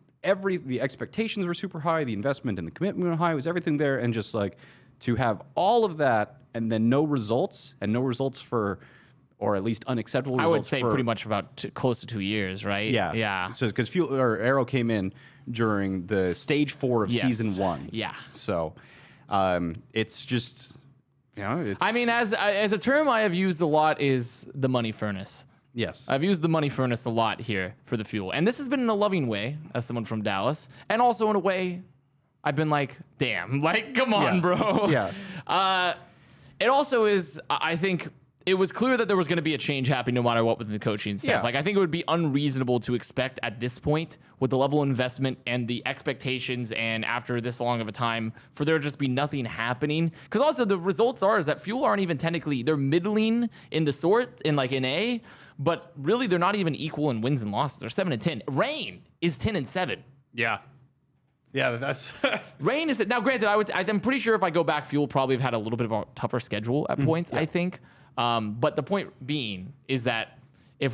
expectations were super high, the investment and the commitment were high, it was everything there, and just like to have all of that and then no results for, or at least unacceptable results. I would say pretty much about close to 2 years, right? Yeah. Yeah. So because Aero came in during the stage 4 of Yes. season 1. Yeah. So it's just, it's. As a term I have used a lot is the money furnace. Yes. I've used the money furnace a lot here for the Fuel. And this has been in a loving way as someone from Dallas. And also in a way, I've been like, damn, like, come on, Yeah. bro. Yeah. It also is, I think, it was clear that there was going to be a change happening no matter what within the coaching staff. Yeah. Like, I think it would be unreasonable to expect at this point, with the level of investment and the expectations, and after this long of a time, for there to just be nothing happening. Because also the results is that Fuel aren't even technically, they're middling in the sort, in A, but really they're not even equal in wins and losses. They're 7-10. Reign is 10-7. Yeah. Yeah, that's. Reign is now. Granted, I'm pretty sure if I go back, Fuel probably have had a little bit of a tougher schedule at points. yeah. I think, but the point being is that if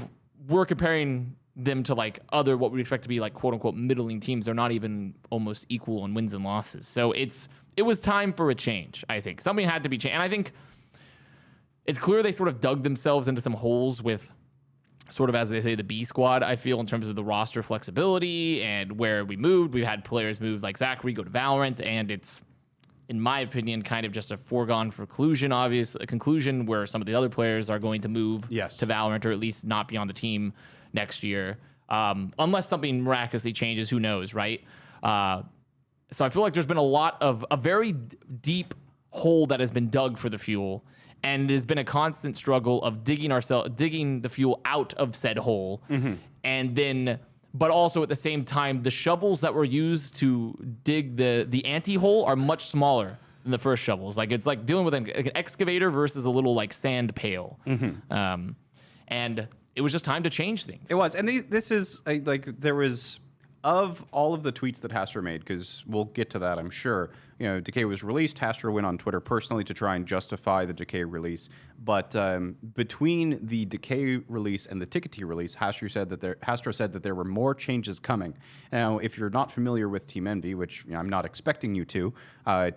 we're comparing them to like other what we expect to be like quote unquote middling teams, they're not even almost equal in wins and losses. So it was time for a change. I think something had to be changed, and I think it's clear they sort of dug themselves into some holes with sort of, as they say, the B squad, I feel, in terms of the roster flexibility and where we moved. We've had players move like Zachary go to Valorant, and it's, in my opinion, kind of just a foregone conclusion, conclusion where some of the other players are going to move to Valorant, or at least not be on the team next year. Unless something miraculously changes, who knows, right? So I feel like there's been a very deep hole that has been dug for the fuel, and it has been a constant struggle of digging the fuel out of said hole, and then, but also at the same time, the shovels that were used to dig the anti-hole are much smaller than the first shovels. Like, it's like dealing with an excavator versus a little like sand pail, and it was just time to change things. It was, and this is there was, of all of the tweets that Hastro made, because we'll get to that, I'm sure. Decay was released. Hastro went on Twitter personally to try and justify the Decay release. But between the Decay release and the Tikatee release, Hastro said that there were more changes coming. Now, if you're not familiar with Team Envy, which I'm not expecting you to,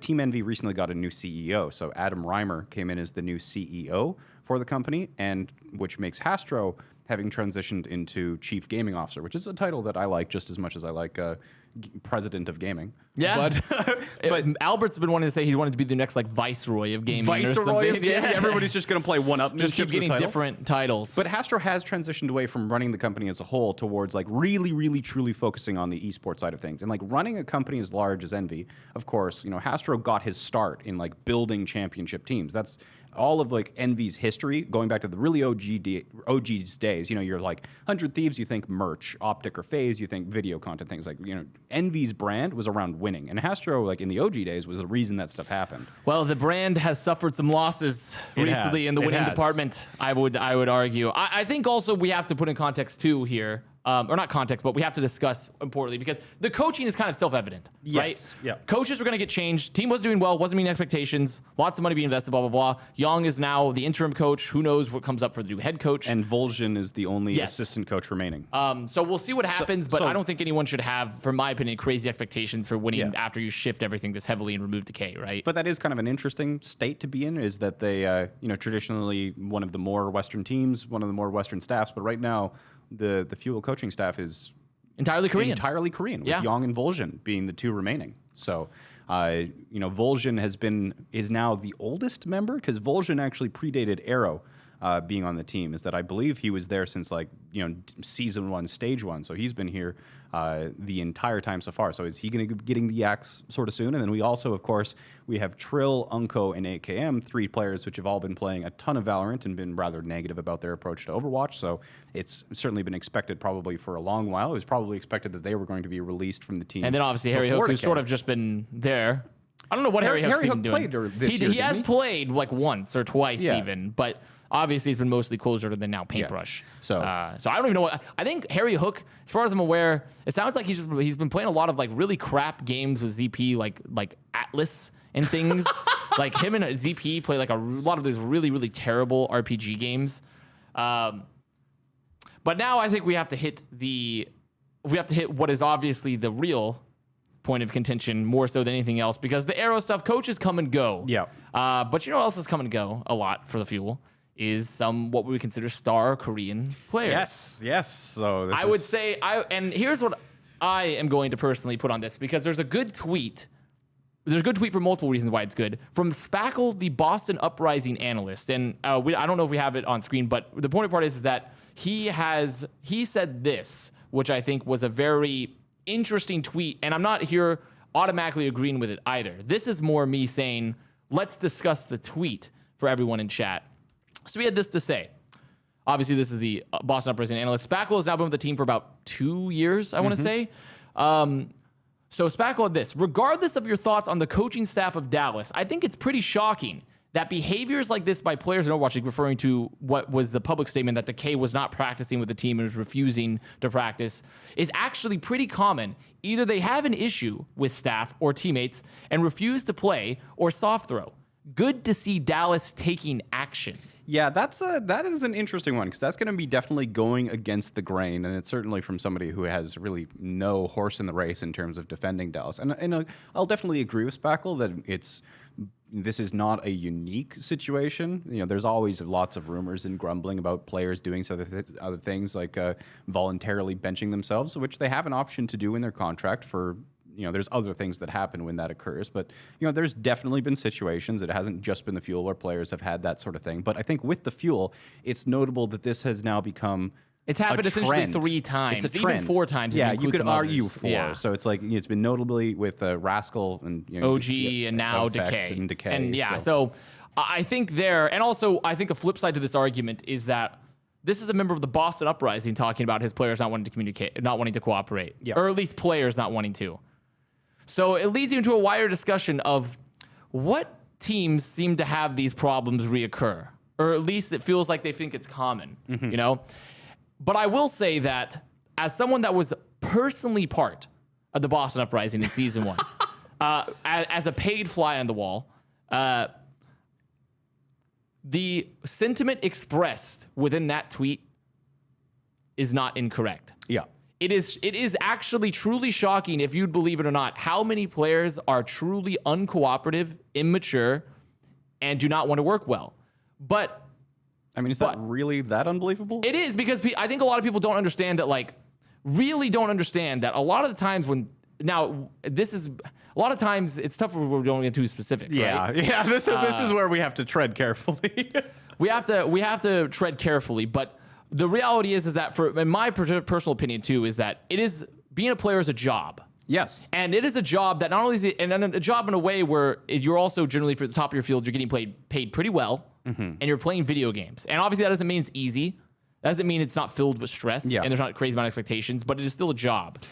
Team Envy recently got a new CEO. So Adam Reimer came in as the new CEO for the company, and which makes Hastro having transitioned into Chief Gaming Officer, which is a title that I like just as much as I like President of Gaming. Yeah, but Albert's been wanting to say he wanted to be the next like Viceroy of Gaming. Viceroy of Gaming. Everybody's just going to play one-up. Just keep getting different titles. But Hastro has transitioned away from running the company as a whole towards like really, really, truly focusing on the esports side of things. And like running a company as large as Envy, of course, Hastro got his start in like building championship teams. That's all of like Envy's history, going back to the really OG's days. You're like 100 Thieves, you think merch, Optic or FaZe, you think video content, things like, Envy's brand was around winning. And Hastro, like in the OG days, was the reason that stuff happened. Well, the brand has suffered some losses recently in the winning department, I would argue. I think also we have to put in context too here. Or not context, but we have to discuss importantly, because the coaching is kind of self-evident, right? Yeah. Coaches were going to get changed. Team was doing well, wasn't meeting expectations. Lots of money being invested, blah, blah, blah. Young is now the interim coach. Who knows what comes up for the new head coach? And Vol'jin is the only assistant coach remaining. So we'll see what happens, but I don't think anyone should have, for my opinion, crazy expectations for winning after you shift everything this heavily and remove Decay, right? But that is kind of an interesting state to be in, is that they, traditionally one of the more Western teams, one of the more Western staffs, but right now, the Fuel coaching staff is entirely Korean. With Young and Vol'jin being the two remaining. So, Vol'jin is now the oldest member, because Vol'jin actually predated Aero being on the team. Is that I believe he was there since season 1, stage 1. So he's been here the entire time so far. So is he going to be getting the axe sort of soon? And then we also, of course, we have Trill, Unko, and AKM, 3 players which have all been playing a ton of Valorant and been rather negative about their approach to Overwatch. So it's certainly been expected probably for a long while. It was probably expected that they were going to be released from the team. And then obviously Harry Hook, who's sort of just been there. I don't know what Harry Hook's even doing. He has played like once or twice even, but obviously he's been mostly closer than now Paintbrush. So I don't even know what I think. Harry Hook, as far as I'm aware, it sounds like he's been playing a lot of like really crap games with ZP, like Atlas and things. Like him and ZP play like a lot of those really, really terrible RPG games. But now I think we have to hit what is obviously the real point of contention more so than anything else, because the Aero stuff, coaches come and go. Yeah. But you know what else is come and go a lot for the Fuel is some what we would consider star Korean players. Yes. So I would say and here's what I am going to personally put on this, because there's a good tweet. There's a good tweet for multiple reasons why it's good. From Spackle, the Boston Uprising analyst. And I don't know if we have it on screen, but the point part is that he said this, which I think was a very interesting tweet. And I'm not here automatically agreeing with it either. This is more me saying, let's discuss the tweet for everyone in chat. So we had this to say. Obviously, this is the Boston Uprising analyst. Spackle has now been with the team for about 2 years, I want to say. So Spackle had this. Regardless of your thoughts on the coaching staff of Dallas, I think it's pretty shocking that behaviors like this by players in Overwatch, like referring to what was the public statement that Decay was not practicing with the team and was refusing to practice, is actually pretty common. Either they have an issue with staff or teammates and refuse to play, or soft throw. Good to see Dallas taking action. Yeah, that is an interesting one because that's going to be definitely going against the grain, and it's certainly from somebody who has really no horse in the race in terms of defending Dallas. And I'll definitely agree with Spackle that this is not a unique situation. You know, there's always lots of rumors and grumbling about players doing other things like voluntarily benching themselves, which they have an option to do in their contract for. You know, there's other things that happen when that occurs, but you know, there's definitely been situations. It hasn't just been the fuel where players have had that sort of thing. But I think with the fuel, it's notable that this has now become. It's happened essentially 3 times, it's a trend. Even 4 times. Yeah, you could argue others. 4. Yeah. So it's like it's been notably with Rascal and OG and now Decay. And yeah, so I think and also I think a flip side to this argument is that this is a member of the Boston Uprising talking about his players not wanting to communicate, not wanting to cooperate, or at least players not wanting to. So it leads you into a wider discussion of what teams seem to have these problems reoccur, or at least it feels like they think it's common, you know? But I will say that as someone that was personally part of the Boston Uprising in season 1, as a paid fly on the wall, the sentiment expressed within that tweet is not incorrect. Yeah. It is actually truly shocking, if you'd believe it or not, how many players are truly uncooperative, immature, and do not want to work well. But I mean, is that really that unbelievable? It is, because I think a lot of people don't understand that, like, really don't understand that a lot of the times a lot of times it's tough when we don't get too specific. Yeah, right? yeah. This is where we have to tread carefully. we have to tread carefully, but the reality is that, in my personal opinion too, is that being a player is a job. Yes. And it is a job that not only is it, and a job in a way where you're also generally, for the top of your field, you're getting paid pretty well, and you're playing video games. And obviously that doesn't mean it's easy. That doesn't mean it's not filled with stress, and there's not a crazy amount of expectations, but it is still a job.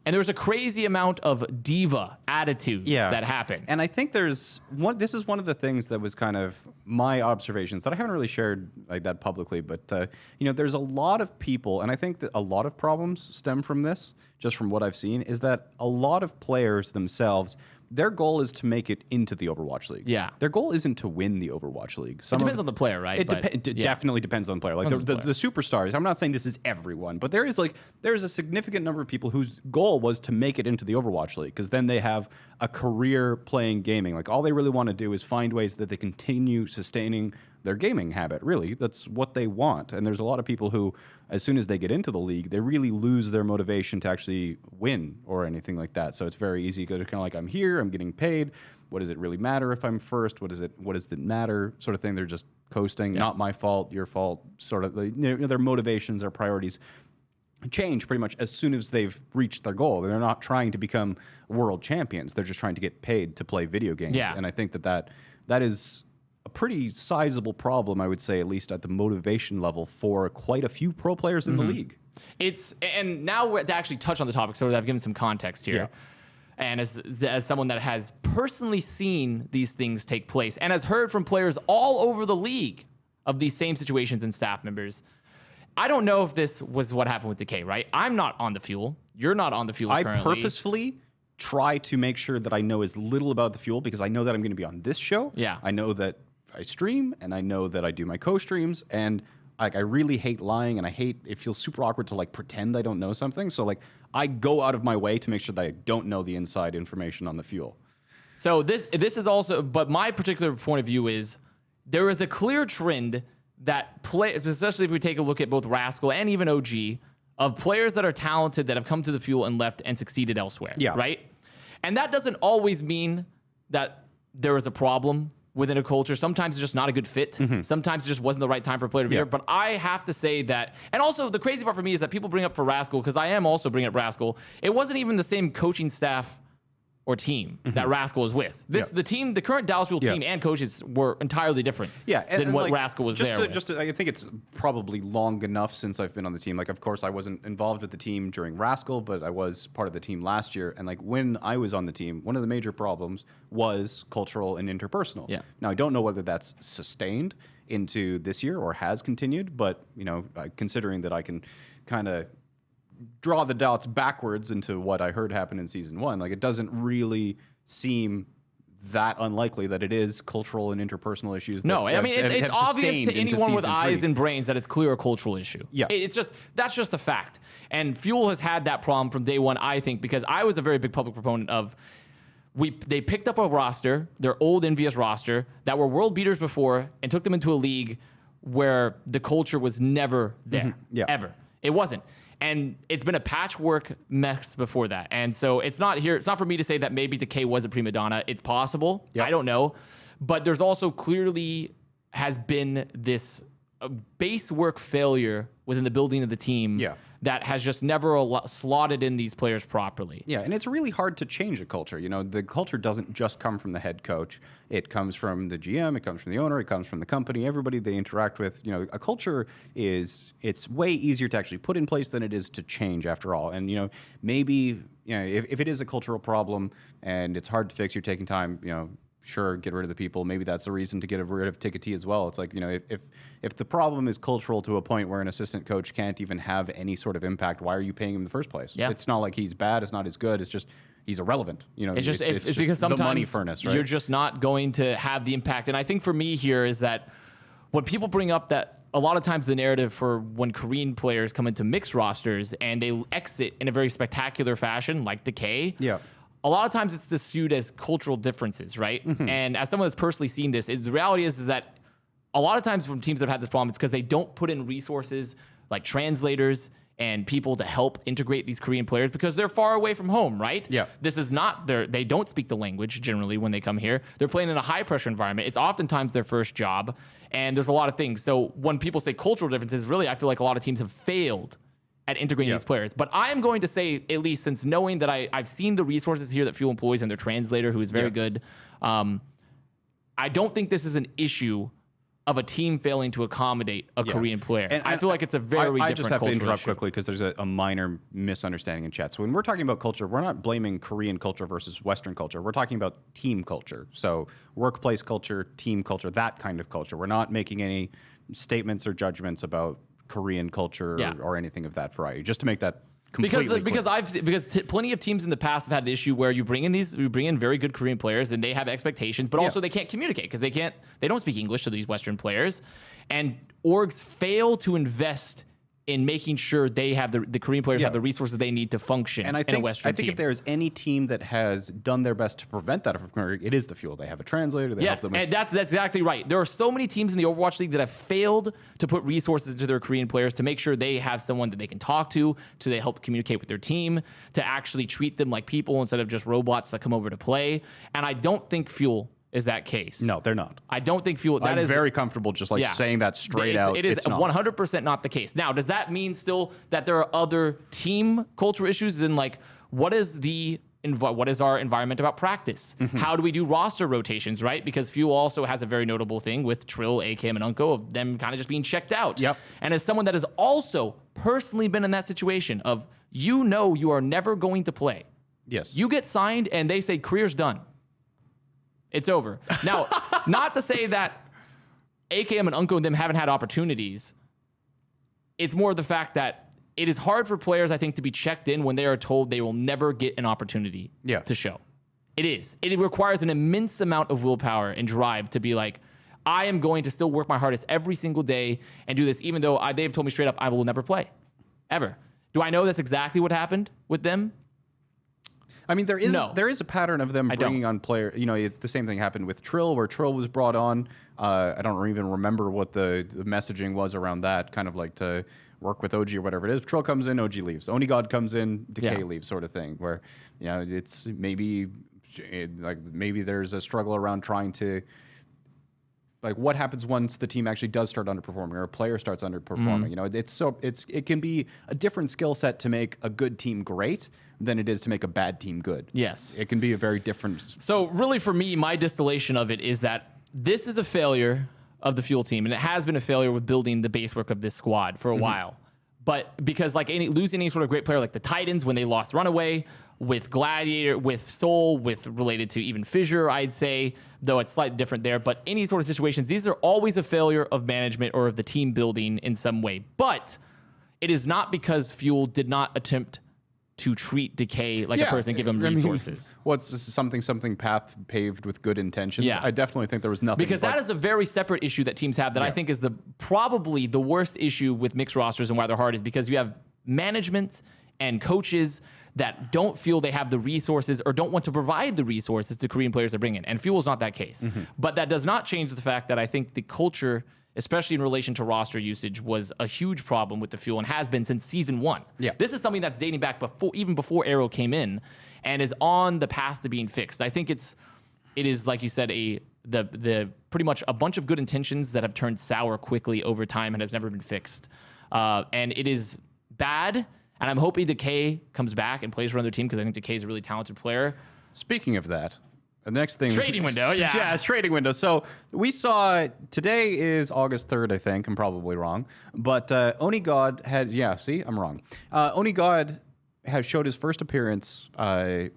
And there's a crazy amount of diva attitudes that happen. And I think this is one of the things that was kind of my observations that I haven't really shared like that publicly, but you know, there's a lot of people, and I think that a lot of problems stem from this, just from what I've seen, is that a lot of players themselves, their goal is to make it into the Overwatch League. Yeah. Their goal isn't to win the Overwatch League. It depends on the player, right? It definitely depends on the player. Like the superstars, I'm not saying this is everyone, but there is a significant number of people whose goal was to make it into the Overwatch League, because then they have a career playing gaming. Like, all they really want to do is find ways that they continue sustaining their gaming habit. Really, that's what they want. And there's a lot of people who, as soon as they get into the league, they really lose their motivation to actually win or anything like that. So it's very easy because it's kind of like, I'm here, I'm getting paid. What does it really matter if I'm first? What does it matter? Sort of thing. They're just coasting. Not my fault, your fault. Sort of. Their motivations, their priorities change pretty much as soon as they've reached their goal. They're not trying to become world champions. They're just trying to get paid to play video games. Yeah. And I think that is a pretty sizable problem, I would say, at least at the motivation level, for quite a few pro players in the league. And now to actually touch on the topic, so that I've given some context here. Yeah. And as someone that has personally seen these things take place and has heard from players all over the league of these same situations and staff members, I don't know if this was what happened with Decay, right? I'm not on the fuel. You're not on the fuel currently. I purposefully try to make sure that I know as little about the fuel, because I know that I'm going to be on this show. Yeah. I know that I stream, and I know that I do my co-streams, and I really hate lying, and it feels super awkward to like pretend I don't know something. So like, I go out of my way to make sure that I don't know the inside information on the fuel. So this is also, but my particular point of view is there is a clear trend that especially if we take a look at both Rascal and even OG, of players that are talented that have come to the fuel and left and succeeded elsewhere. Yeah. Right? And that doesn't always mean that there is a problem within a culture. Sometimes it's just not a good fit. Sometimes it just wasn't the right time for a player to be here. But I have to say that, and also the crazy part for me is that people bring up for Rascal, because I am also bringing up Rascal, it wasn't even the same coaching staff or team that Rascal was with. The current Dallas Fuel team and coaches were entirely different than what Rascal was there with. I think it's probably long enough since I've been on the team. Like, of course, I wasn't involved with the team during Rascal, but I was part of the team last year. And like, when I was on the team, one of the major problems was cultural and interpersonal. Yeah. Now, I don't know whether that's sustained into this year or has continued, but you know, considering that I can kind of draw the dots backwards into what I heard happen in season 1, like, it doesn't really seem that unlikely that it is cultural and interpersonal issues. No, that I mean, it's have obvious sustained to into anyone with season eyes 3. and brains that it's clear a cultural issue. Yeah. That's just a fact. And Fuel has had that problem from day one, I think, because I was a very big public proponent of they picked up a roster, their old envious roster, that were world beaters before and took them into a league where the culture was never there. Yeah. Ever. It wasn't. And it's been a patchwork mess before that. And so it's not for me to say that maybe Decay was a prima donna. It's possible. Yep. I don't know. But there's also clearly has been this base work failure within the building of the team that has just never slotted in these players properly. Yeah, and it's really hard to change a culture. You know, the culture doesn't just come from the head coach. It comes from the GM, it comes from the owner, it comes from the company, everybody they interact with. You know, a culture it's way easier to actually put in place than it is to change after all. And, you know, maybe, you know, if it is a cultural problem and it's hard to fix, you're taking time, you know, sure, get rid of the people. Maybe that's a reason to get rid of Tikatee as well. It's like, you know, if the problem is cultural to a point where an assistant coach can't even have any sort of impact, why are you paying him in the first place? Yeah. It's not like he's bad. It's not as good. It's just he's irrelevant. You know, it's just because sometimes the money furnace, right? You're just not going to have the impact. And I think for me here is that when people bring up that a lot of times the narrative for when Korean players come into mixed rosters and they exit in a very spectacular fashion, like Decay. Yeah. A lot of times it's viewed as cultural differences, right? And as someone that's personally seen this, the reality is that a lot of times from teams that have had this problem, it's because they don't put in resources like translators and people to help integrate these Korean players because they're far away from home, right? Yeah. This is not they don't speak the language generally when they come here. They're playing in a high pressure environment. It's oftentimes their first job, and there's a lot of things. So when people say cultural differences, really, I feel like a lot of teams have failed at integrating these players. But I am going to say, at least since knowing that I've seen the resources here that Fuel employs and their translator, who is very good, I don't think this is an issue of a team failing to accommodate a Korean player. And I feel like it's a very different cultural issue. I just have to interrupt quickly because there's a minor misunderstanding in chat. So when we're talking about culture, we're not blaming Korean culture versus Western culture. We're talking about team culture. So workplace culture, team culture, that kind of culture. We're not making any statements or judgments about Korean culture or anything of that variety. Just to make that completely because plenty of teams in the past have had an issue where you bring in very good Korean players and they have expectations, but also they can't communicate because they don't speak English to these Western players, and orgs fail to invest in making sure they have the Korean players have the resources they need to function in a Western team. If there's any team that has done their best to prevent that from occurring, it is the Fuel. They have a translator. They help them and that's exactly right. There are so many teams in the Overwatch League that have failed to put resources into their Korean players to make sure they have someone that they can talk to they help communicate with their team, to actually treat them like people instead of just robots that come over to play. And I don't think Fuel is that case. No, they're not. I don't think Fuel. I'm very comfortable just saying that straight out. It is 100% not the case. Now, does that mean still that there are other team cultural issues in like what is our environment about practice? How do we do roster rotations, right? Because Fuel also has a very notable thing with Trill, AKM, and Unko of them kind of just being checked out. Yep. And as someone that has also personally been in that situation of you are never going to play. Yes. You get signed and they say career's done. It's over. Now, not to say that AKM and Unko and them haven't had opportunities. It's more the fact that it is hard for players, I think, to be checked in when they are told they will never get an opportunity to show. It is. It requires an immense amount of willpower and drive to be like, I am going to still work my hardest every single day and do this, even though they've told me straight up, I will never play. Ever. Do I know that's exactly what happened with them? I mean, there is a pattern of them bringing on players. You know, the same thing happened with Trill, where Trill was brought on. I don't even remember what the messaging was around that, kind of like to work with OG or whatever it is. Trill comes in, OG leaves. Oni God comes in, Decay leaves, sort of thing, where, you know, it's maybe there's a struggle around trying to, like, what happens once the team actually does start underperforming or a player starts underperforming? You know, it can be a different skill set to make a good team great than it is to make a bad team good. Yes. It can be a very different. So really for me, my distillation of it is that this is a failure of the Fuel team, and it has been a failure with building the base work of this squad for a while. But because like losing any sort of great player like the Titans when they lost Runaway, with Gladiator, with Soul, with related to even Fissure, I'd say, though it's slightly different there. But any sort of situations, these are always a failure of management or of the team building in some way. But it is not because Fuel did not attempt to treat Decay like a person and give them resources. What's something path paved with good intentions? Yeah. I definitely think there was nothing. Because that is a very separate issue that teams have that I think is probably the worst issue with mixed rosters and why they're hard is because you have management and coaches that don't feel they have the resources or don't want to provide the resources to Korean players to bring in. And Fuel's not that case. But that does not change the fact that I think the culture, especially in relation to roster usage, was a huge problem with the Fuel and has been since season 1. Yeah. This is something that's dating back even before Aero came in and is on the path to being fixed. I think it is, like you said, the pretty much a bunch of good intentions that have turned sour quickly over time and has never been fixed. And it is bad. And I'm hoping Decay comes back and plays for another team because I think Decay is a really talented player. Speaking of that, the next thing... Trading window, yeah. Yeah, it's trading window. So we saw... Today is August 3rd, I think. I'm probably wrong. But Onigod had... Yeah, see? I'm wrong. Onigod has showed his first appearance,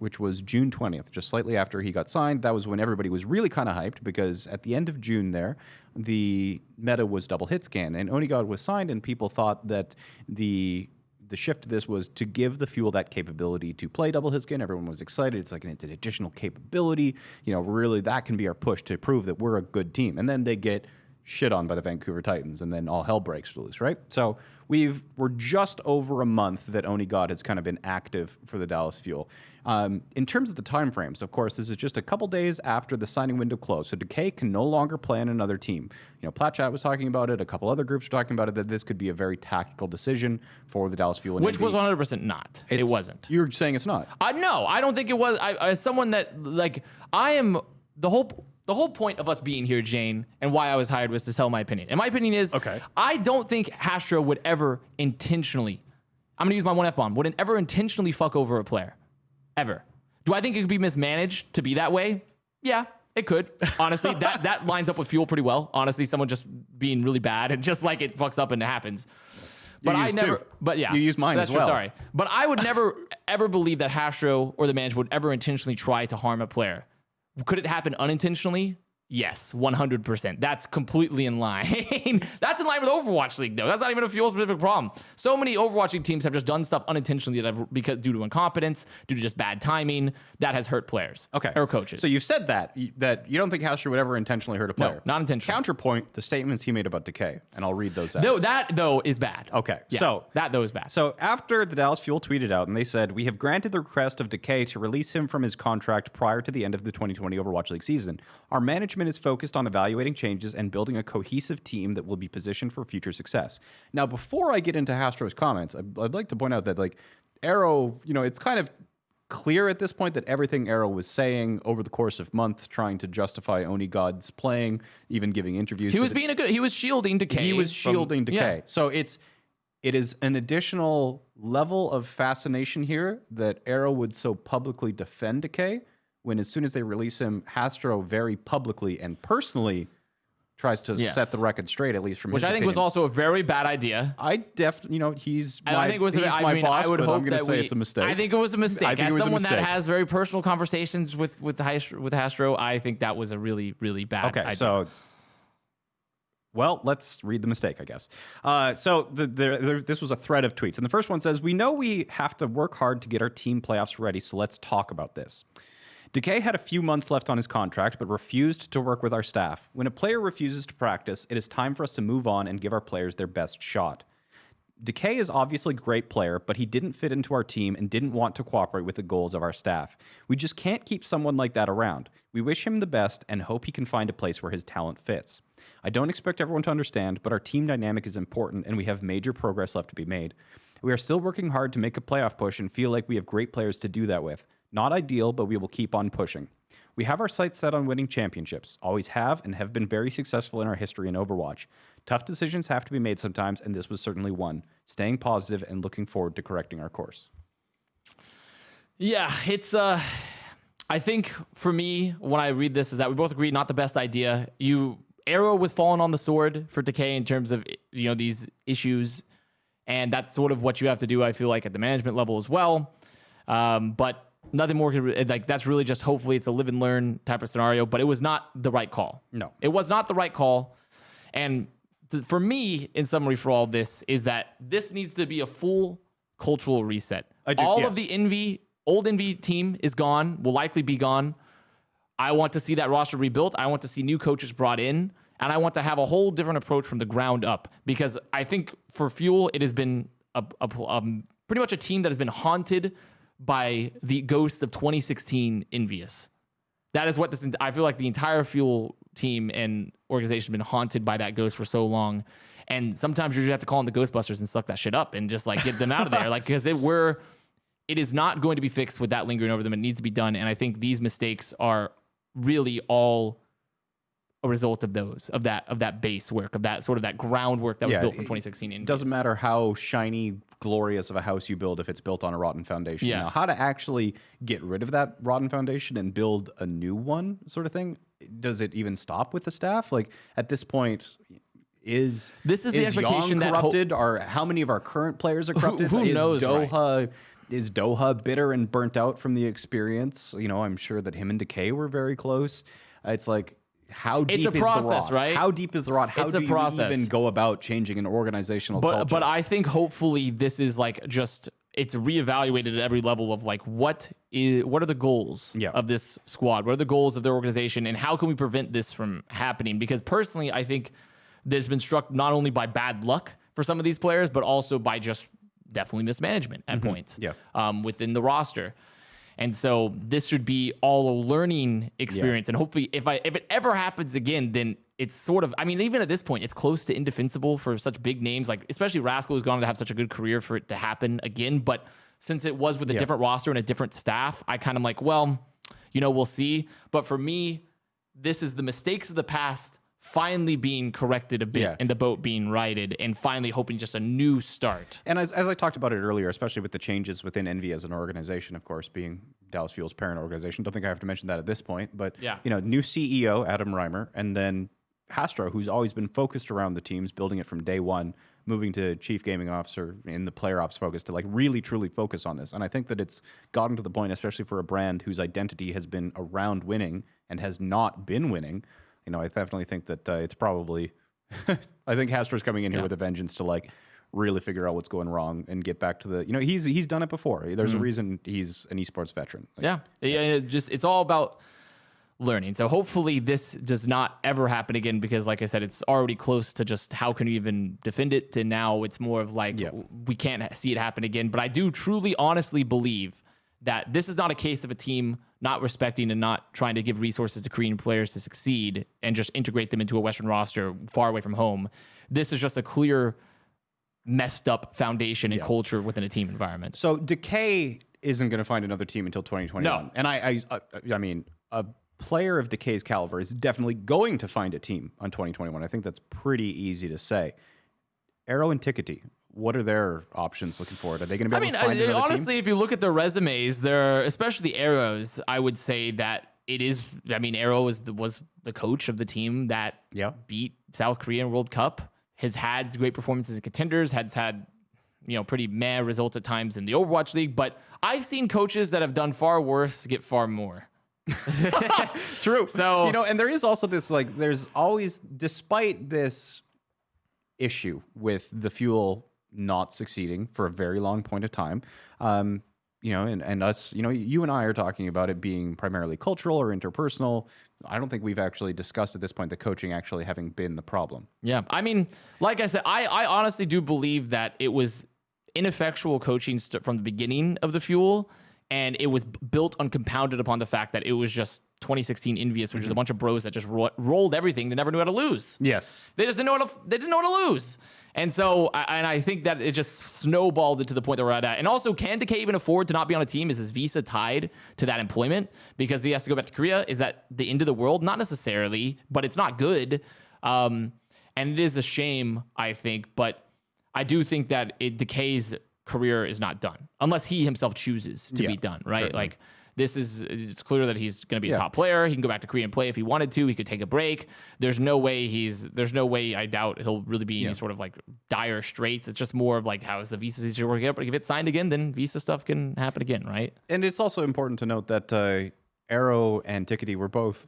which was June 20th, just slightly after he got signed. That was when everybody was really kind of hyped because at the end of June there, the meta was double hit scan. And Onigod was signed and people thought that the shift to this was to give the Fuel that capability to play double hit scan. Everyone was excited. It's an additional capability. Really, that can be our push to prove that we're a good team. And then they get shit on by the Vancouver Titans, and then all hell breaks loose, right? So we're just over a month that Onigod has kind of been active for the Dallas Fuel. In terms of the time frames, of course, this is just a couple days after the signing window closed, so Decay can no longer play on another team. Platchat was talking about it, a couple other groups were talking about it, that this could be a very tactical decision for the Dallas Fuel. Which was 100% not. It wasn't. You're saying it's not? No, I don't think it was. As someone that, I am, the whole point of us being here, Jane, and why I was hired was to tell my opinion. And my opinion is, I don't think Hastro would ever intentionally, I'm going to use my one F-bomb, wouldn't ever intentionally fuck over a player. Ever. Do I think it could be mismanaged to be that way? Yeah, it could. Honestly, that lines up with Fuel pretty well. Honestly, someone just being really bad and just it fucks up and it happens. But I never. Two. But yeah, you use mine as well. Sorry, but I would never ever believe that Hastro or the management would ever intentionally try to harm a player. Could it happen unintentionally? Yes, 100%. That's completely in line. That's in line with Overwatch League, though. That's not even a Fuel specific problem. So many Overwatch League teams have just done stuff unintentionally because due to incompetence, due to just bad timing, that has hurt players. Or coaches. So you've said that you don't think Hastro would ever intentionally hurt a player. No, not intentionally. Counterpoint the statements he made about Decay, and I'll read those out. No, that though is bad. Okay, yeah, so that though is bad. So after the Dallas Fuel tweeted out and they said, "We have granted the request of Decay to release him from his contract prior to the end of the 2020 Overwatch League season. Our management is focused on evaluating changes and building a cohesive team that will be positioned for future success." Now, before I get into Hastro's comments, I'd like to point out that Aero, it's kind of clear at this point that everything Aero was saying over the course of months, trying to justify Onigod's playing, even giving interviews. He was shielding Decay. He was shielding Decay. Yeah. So it is an additional level of fascination here that Aero would so publicly defend Decay, when as soon as they release him, Hastro very publicly and personally tries to set the record straight, at least from his opinion. Which I think was also a very bad idea. I definitely, he's my, I think it was he's my boss, I would but hope I'm going to say it's a mistake. I think it was a mistake. As someone that has very personal conversations with Hastro, I think that was a really, really bad idea. So... Well, let's read the mistake, I guess. So this was a thread of tweets. And the first one says, "We know we have to work hard to get our team playoffs ready, so let's talk about this. Decay had a few months left on his contract, but refused to work with our staff. When a player refuses to practice, it is time for us to move on and give our players their best shot. Decay is obviously a great player, but he didn't fit into our team and didn't want to cooperate with the goals of our staff. We just can't keep someone like that around. We wish him the best and hope he can find a place where his talent fits. I don't expect everyone to understand, but our team dynamic is important and we have major progress left to be made. We are still working hard to make a playoff push and feel like we have great players to do that with. Not ideal, but we will keep on pushing. We have our sights set on winning championships, always have and have been very successful in our history in Overwatch. Tough decisions have to be made sometimes, and this was certainly one. Staying positive and looking forward to correcting our course." Yeah, it's I think for me, when I read this, is that we both agree not the best idea. Aero was falling on the sword for Decay in terms of these issues, and that's sort of what you have to do, I feel like, at the management level as well. But nothing more that's really just, hopefully it's a live and learn type of scenario, but it was not the right call. No, it was not the right call. And for me, in summary for all this, is that this needs to be a full cultural reset. do, All yes. of the old Envy team is gone, will likely be gone. I want to see that roster rebuilt. I want to see new coaches brought in, and I want to have a whole different approach from the ground up, because I think for Fuel, it has been pretty much a team that has been haunted by the ghosts of 2016 Envious. That is what I feel like the entire Fuel team and organization have been haunted by that ghost for so long. And sometimes you just have to call in the Ghostbusters and suck that shit up and just like get them out of there. Like, because it is not going to be fixed with that lingering over them. It needs to be done. And I think these mistakes are really all a result of that base work, of that sort of that groundwork that was built from 2016. It doesn't matter how shiny, glorious of a house you build if it's built on a rotten foundation. Yes. Now, how to actually get rid of that rotten foundation and build a new one, sort of thing. Does it even stop with the staff? Like at this point, is the expectation that corrupted? Or how many of our current players are corrupted? Who knows? Right? Is Doha bitter and burnt out from the experience? You know, I'm sure that him and Decay were very close. It's like, how deep is the rot? Right? How deep is the rot? How do you even go about changing an organizational culture? But I think hopefully this is like just it's reevaluated at every level of like what are the goals of this squad? What are the goals of their organization? And how can we prevent this from happening? Because personally, I think this has been struck not only by bad luck for some of these players, but also by just definitely mismanagement at points within the roster. And so this should be all a learning experience. And hopefully if it ever happens again, then it's sort of, I mean, even at this point, it's close to indefensible for such big names, like especially Rascal, who's gone to have such a good career for it to happen again. But since it was with a different roster and a different staff, I kind of like, well, you know, we'll see. But for me, this is the mistakes of the past finally being corrected a bit and the boat being righted and finally hoping just a new start. And as I talked about it earlier, especially with the changes within Envy as an organization, of course, being Dallas Fuel's parent organization, don't think I have to mention that at this point, but you know, new CEO, Adam Reimer, and then Hastro, who's always been focused around the teams, building it from day one, moving to chief gaming officer in the player ops focus to like really truly focus on this. And I think that it's gotten to the point, especially for a brand whose identity has been around winning and has not been winning. You know, I definitely think that it's probably, I think Hastro's coming in here with a vengeance to like really figure out what's going wrong and get back to the, you know, he's done it before. There's a reason he's an esports veteran. Like, it's all about learning. So hopefully this does not ever happen again, because like I said, it's already close to just how can we even defend it, to now it's more of like we can't see it happen again. But I do truly honestly believe that this is not a case of a team not respecting and not trying to give resources to Korean players to succeed and just integrate them into a Western roster far away from home. This is just a clear messed up foundation and culture within a team environment. So Decay isn't going to find another team until 2021. No. And I mean, a player of Decay's caliber is definitely going to find a team on 2021. I think that's pretty easy to say. Aero and Tikatee, what are their options looking forward? Are they going to be able to find another honestly, team? if you look at their resumes, they're, especially Aeros, I would say that it is, I mean, Aero was the coach of the team that beat South Korea in World Cup, has had great performances in contenders, has had, you know, pretty meh results at times in the Overwatch League, but I've seen coaches that have done far worse get far more. True. So, you know, and there is also this, like, there's always, despite this issue with the Fuel not succeeding for a very long point of time, you know, and us, you know, you and I are talking about it being primarily cultural or interpersonal. I don't think we've actually discussed at this point the coaching actually having been the problem. Yeah. I mean, like I said, I honestly do believe that it was ineffectual coaching from the beginning of the Fuel, and it was built on, compounded upon the fact that it was just 2016 Envious, which was a bunch of bros that just rolled everything. They never knew how to lose. Yes. They just didn't know how to lose. And so, I think that it just snowballed it to the point that we're at. And also, can Decay even afford to not be on a team? Is his visa tied to that employment because he has to go back to Korea? Is that the end of the world? Not necessarily, but it's not good. And it is a shame, I think. But I do think that Decay's career is not done unless he himself chooses to be done, right? Certainly. Like, it's clear that he's going to be a top player. He can go back to Korea and play if he wanted to. He could take a break. There's no way I doubt he'll really be in any sort of like dire straits. It's just more of like, how is the visa situation working out? But if it's signed again, then visa stuff can happen again, right? And it's also important to note that Aero and Tikatee were both,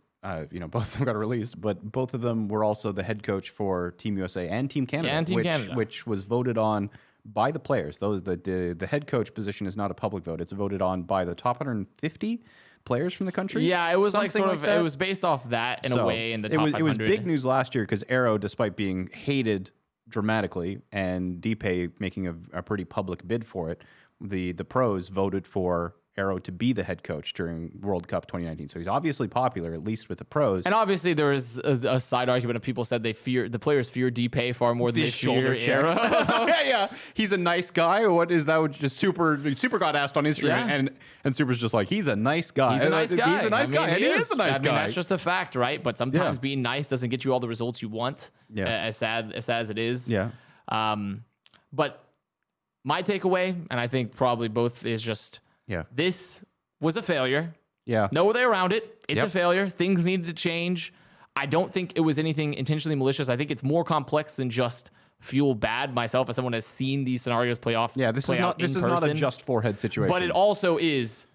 you know, both of them got released, but both of them were also the head coach for Team USA and Team Canada, Canada, which was voted on by the players. The head coach position is not a public vote. It's voted on by the top 150 players from the country. Yeah, it was like Something sort of that. It was based off that in a way in the top 500. It was big news last year because Aero, despite being hated dramatically and Decay making a pretty public bid for it, the pros voted for Aero to be the head coach during World Cup 2019. So he's obviously popular, at least with the pros. And obviously there was a side argument of people said the players fear Decay far more than they fear Aero. Yeah. He's a nice guy. Or what is that? Just Super got asked on Instagram, and Super's just like, he's a nice guy. He's a nice guy. He's a nice guy. And he is a nice guy. That's just a fact, right? But sometimes being nice doesn't get you all the results you want. Yeah. As sad as it is. Yeah. But my takeaway, and I think probably both, is just this was a failure. Yeah. No way around it. It's a failure. Things needed to change. I don't think it was anything intentionally malicious. I think it's more complex than just fuel bad. Myself, as someone has seen these scenarios play off. Yeah, this is not a just forehead situation. But it also is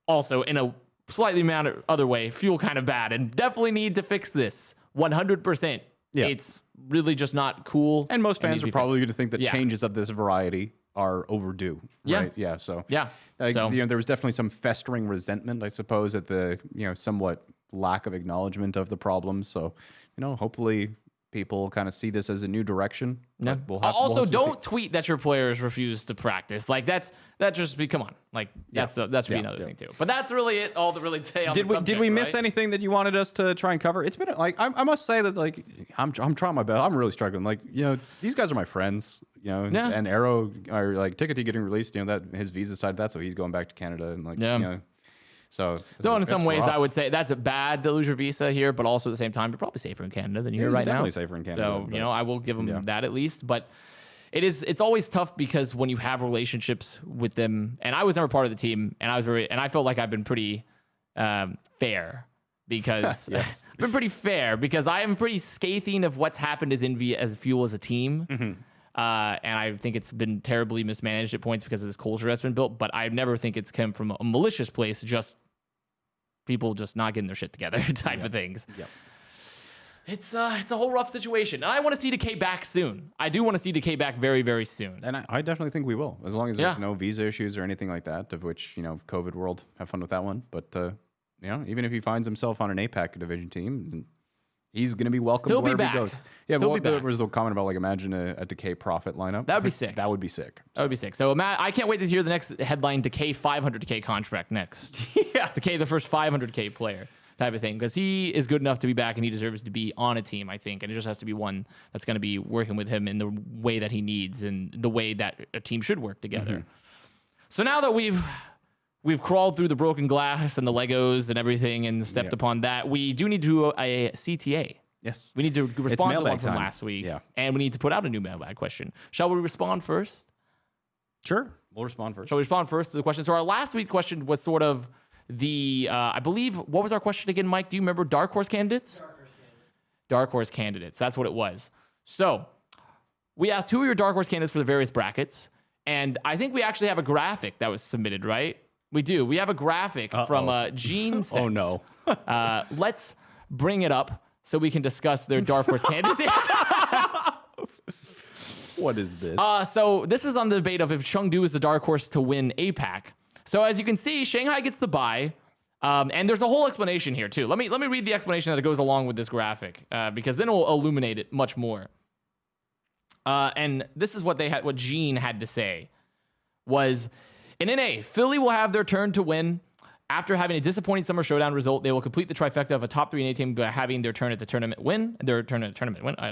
in a slightly other way, fuel kind of bad, and definitely need to fix this 100%. Yeah. It's really just not cool. And most fans are probably going to think that changes of this variety are overdue. Right? Yeah. So there was definitely some festering resentment, I suppose, at the somewhat lack of acknowledgement of the problem. So hopefully people kind of see this as a new direction. Yeah. Don't tweet that your players refuse to practice. Like that just be come on. Like that should be another thing too. But that's really it. All the really say on the subject. Did we miss anything that you wanted us to try and cover? It's been like I must say that like I'm trying my best. I'm really struggling. Like these guys are my friends. And Aero are like Tikatee getting released. That his visa's tied to that, so he's going back to Canada and like So in some ways, I would say that's bad to lose your visa here, but also at the same time, you're probably safer in Canada than you're right now. Definitely safer in Canada. So I will give them that at least. But it's always tough because when you have relationships with them, and I was never part of the team, and I felt like I've been pretty fair because I've been pretty fair because I am pretty scathing of what's happened as Envy as Fuel as a team. Mm-hmm. And I think it's been terribly mismanaged at points because of this culture that's been built. But I never think it's come from a malicious place, just people just not getting their shit together type of things. Yep. It's a whole rough situation. And I want to see Decay back soon. I do want to see Decay back very, very soon. And I definitely think we will, as long as there's no visa issues or anything like that, of which, COVID world, have fun with that one. But, even if he finds himself on an APAC division team, he's going to be welcome wherever he goes. Yeah, but there was the comment about, like, imagine a Decay Profit lineup. That would be sick. That would be sick. That would be sick. So I can't wait to hear the next headline, Decay 500K contract next. Decay, the first 500K player type of thing. Because he is good enough to be back and he deserves to be on a team, I think. And it just has to be one that's going to be working with him in the way that he needs and the way that a team should work together. Mm-hmm. So now that we've crawled through the broken glass and the Legos and everything and stepped upon that, we do need to do a CTA. Yes. We need to respond to the one from last week. Yeah. And we need to put out a new mailbag question. Shall we respond first? Sure. We'll respond first. Shall we respond first to the question? So our last week question was sort of the, I believe, what was our question again, Mike? Do you remember Dark Horse Candidates? Dark Horse Candidates. That's what it was. So we asked who are your Dark Horse Candidates for the various brackets. And I think we actually have a graphic that was submitted, right? We do. We have a graphic from Gene Sense. Oh, no. Let's bring it up so we can discuss their Dark Horse candidates. What is this? So this is on the debate of if Chengdu is the Dark Horse to win APAC. So as you can see, Shanghai gets the bye. And there's a whole explanation here, too. Let me read the explanation that goes along with this graphic, because then it will illuminate it much more. And this is what Gene had to say was... In NA, Philly will have their turn to win. After having a disappointing Summer Showdown result, they will complete the trifecta of a top 3 NA team by having their turn at the tournament win.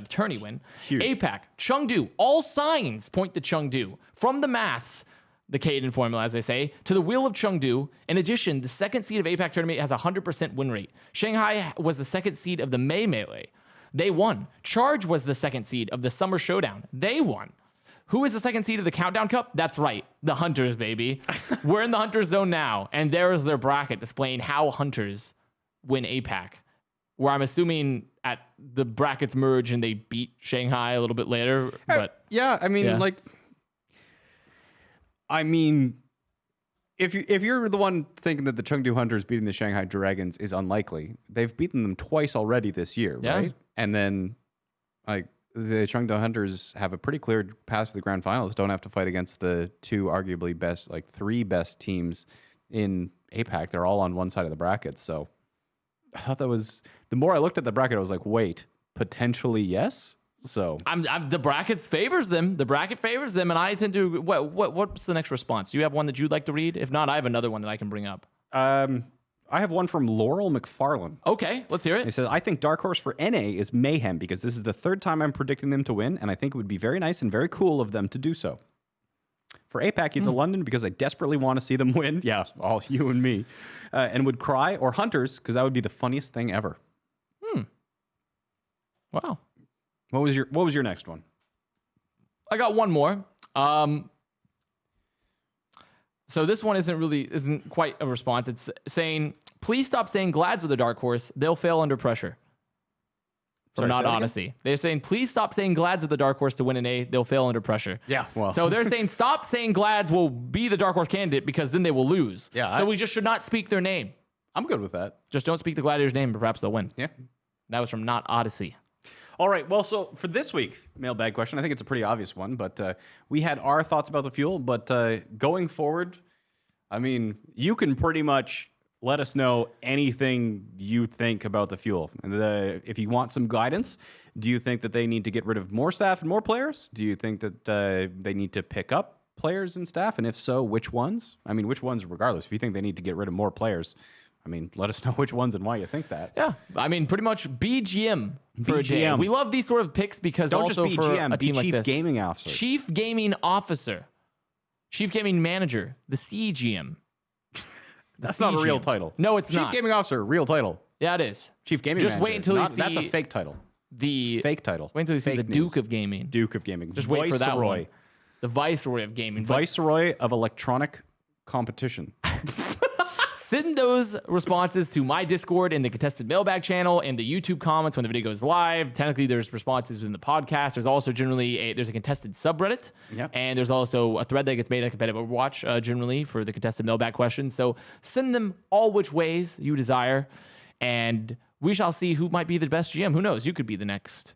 Tourney win. Huge. APAC, Chengdu, all signs point to Chengdu. From the maths, the Caden formula, as they say, to the wheel of Chengdu. In addition, the second seed of APAC tournament has a 100% win rate. Shanghai was the second seed of the May Melee. They won. Charge was the second seed of the Summer Showdown. They won. Who is the second seed of the Countdown Cup? That's right, the Hunters, baby. We're in the Hunters zone now, and there is their bracket displaying how Hunters win APAC, where I'm assuming at the brackets merge and they beat Shanghai a little bit later. But if you're the one thinking that the Chengdu Hunters beating the Shanghai Dragons is unlikely, they've beaten them twice already this year, right? And then the Chengdu Hunters have a pretty clear path to the grand finals. Don't have to fight against the two arguably best, like three best teams in APAC. They're all on one side of the bracket. So I thought that was, the more I looked at the bracket, I was like, wait, potentially yes? So the bracket favors them. The bracket favors them, and I tend to. What's the next response? Do you have one that you'd like to read? If not, I have another one that I can bring up. I have one from Laurel McFarlane. Okay, let's hear it. He says, I think Dark Horse for NA is Mayhem because this is the third time I'm predicting them to win, and I think it would be very nice and very cool of them to do so. For APAC, either London because I desperately want to see them win. Yeah, all you and me. And would cry, or Hunters because that would be the funniest thing ever. Wow. What was your next one? I got one more. So this one isn't quite a response. It's saying, please stop saying Glads are the dark horse. They'll fail under pressure. So Sorry, not say that Odyssey. Again? They're saying, please stop saying Glads are the dark horse to win an A. They'll fail under pressure. Yeah, well. So they're saying, stop saying Glads will be the dark horse candidate because then they will lose. Yeah. So we just should not speak their name. I'm good with that. Just don't speak the Gladiator's name, but perhaps they'll win. Yeah. That was from Not Odyssey. All right, well, so for this week, mailbag question, I think it's a pretty obvious one, but we had our thoughts about the fuel, but going forward, I mean, you can pretty much let us know anything you think about the fuel. And if you want some guidance, do you think that they need to get rid of more staff and more players? Do you think that they need to pick up players and staff? And if so, which ones? I mean, which ones regardless? If you think they need to get rid of more players, I mean, let us know which ones and why you think that. Yeah, I mean, pretty much BGM for a day. BGM. We love these sort of picks because Don't also just be for GM, a be team like Chief this. Gaming Officer. Chief Gaming Officer. Chief Gaming Manager. The CGM. That's not a real title. No, it's Chief not. Gaming Officer, real title. Yeah, it is. Chief Gaming Just Manager. wait until you see That's a fake title. The Fake title. Wait until you see Fake the news. Duke of Gaming. Duke of Gaming. Just wait for that Viceroy. one. The Viceroy of Gaming. But Viceroy of electronic competition. send those responses to my Discord in the Contested Mailbag channel and the YouTube comments when the video goes live. Technically, there's responses within the podcast. There's also generally there's a contested subreddit. Yep. And there's also a thread that gets made at Competitive Overwatch generally for the Contested Mailbag questions. So send them all which ways you desire. And we shall see who might be the best GM. Who knows? You could be the next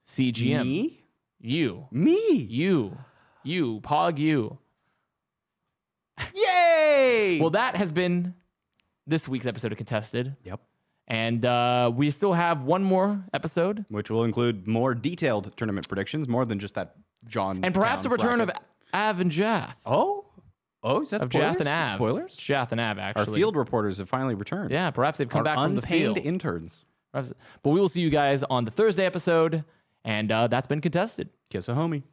CGM. Me? You. Me? You. Pog you. Yay! Well, that has been this week's episode of Contested. Yep. And we still have one more episode. Which will include more detailed tournament predictions, more than just that John. And perhaps a return of Av and Jath. Oh, is that Of spoilers? Jath and Av. Spoilers? It's Jath and Av, actually. Our field reporters have finally returned. Yeah, perhaps they've come Our back from the unpaid field. interns. But we will see you guys on the Thursday episode. And that's been Contested. Kiss a homie.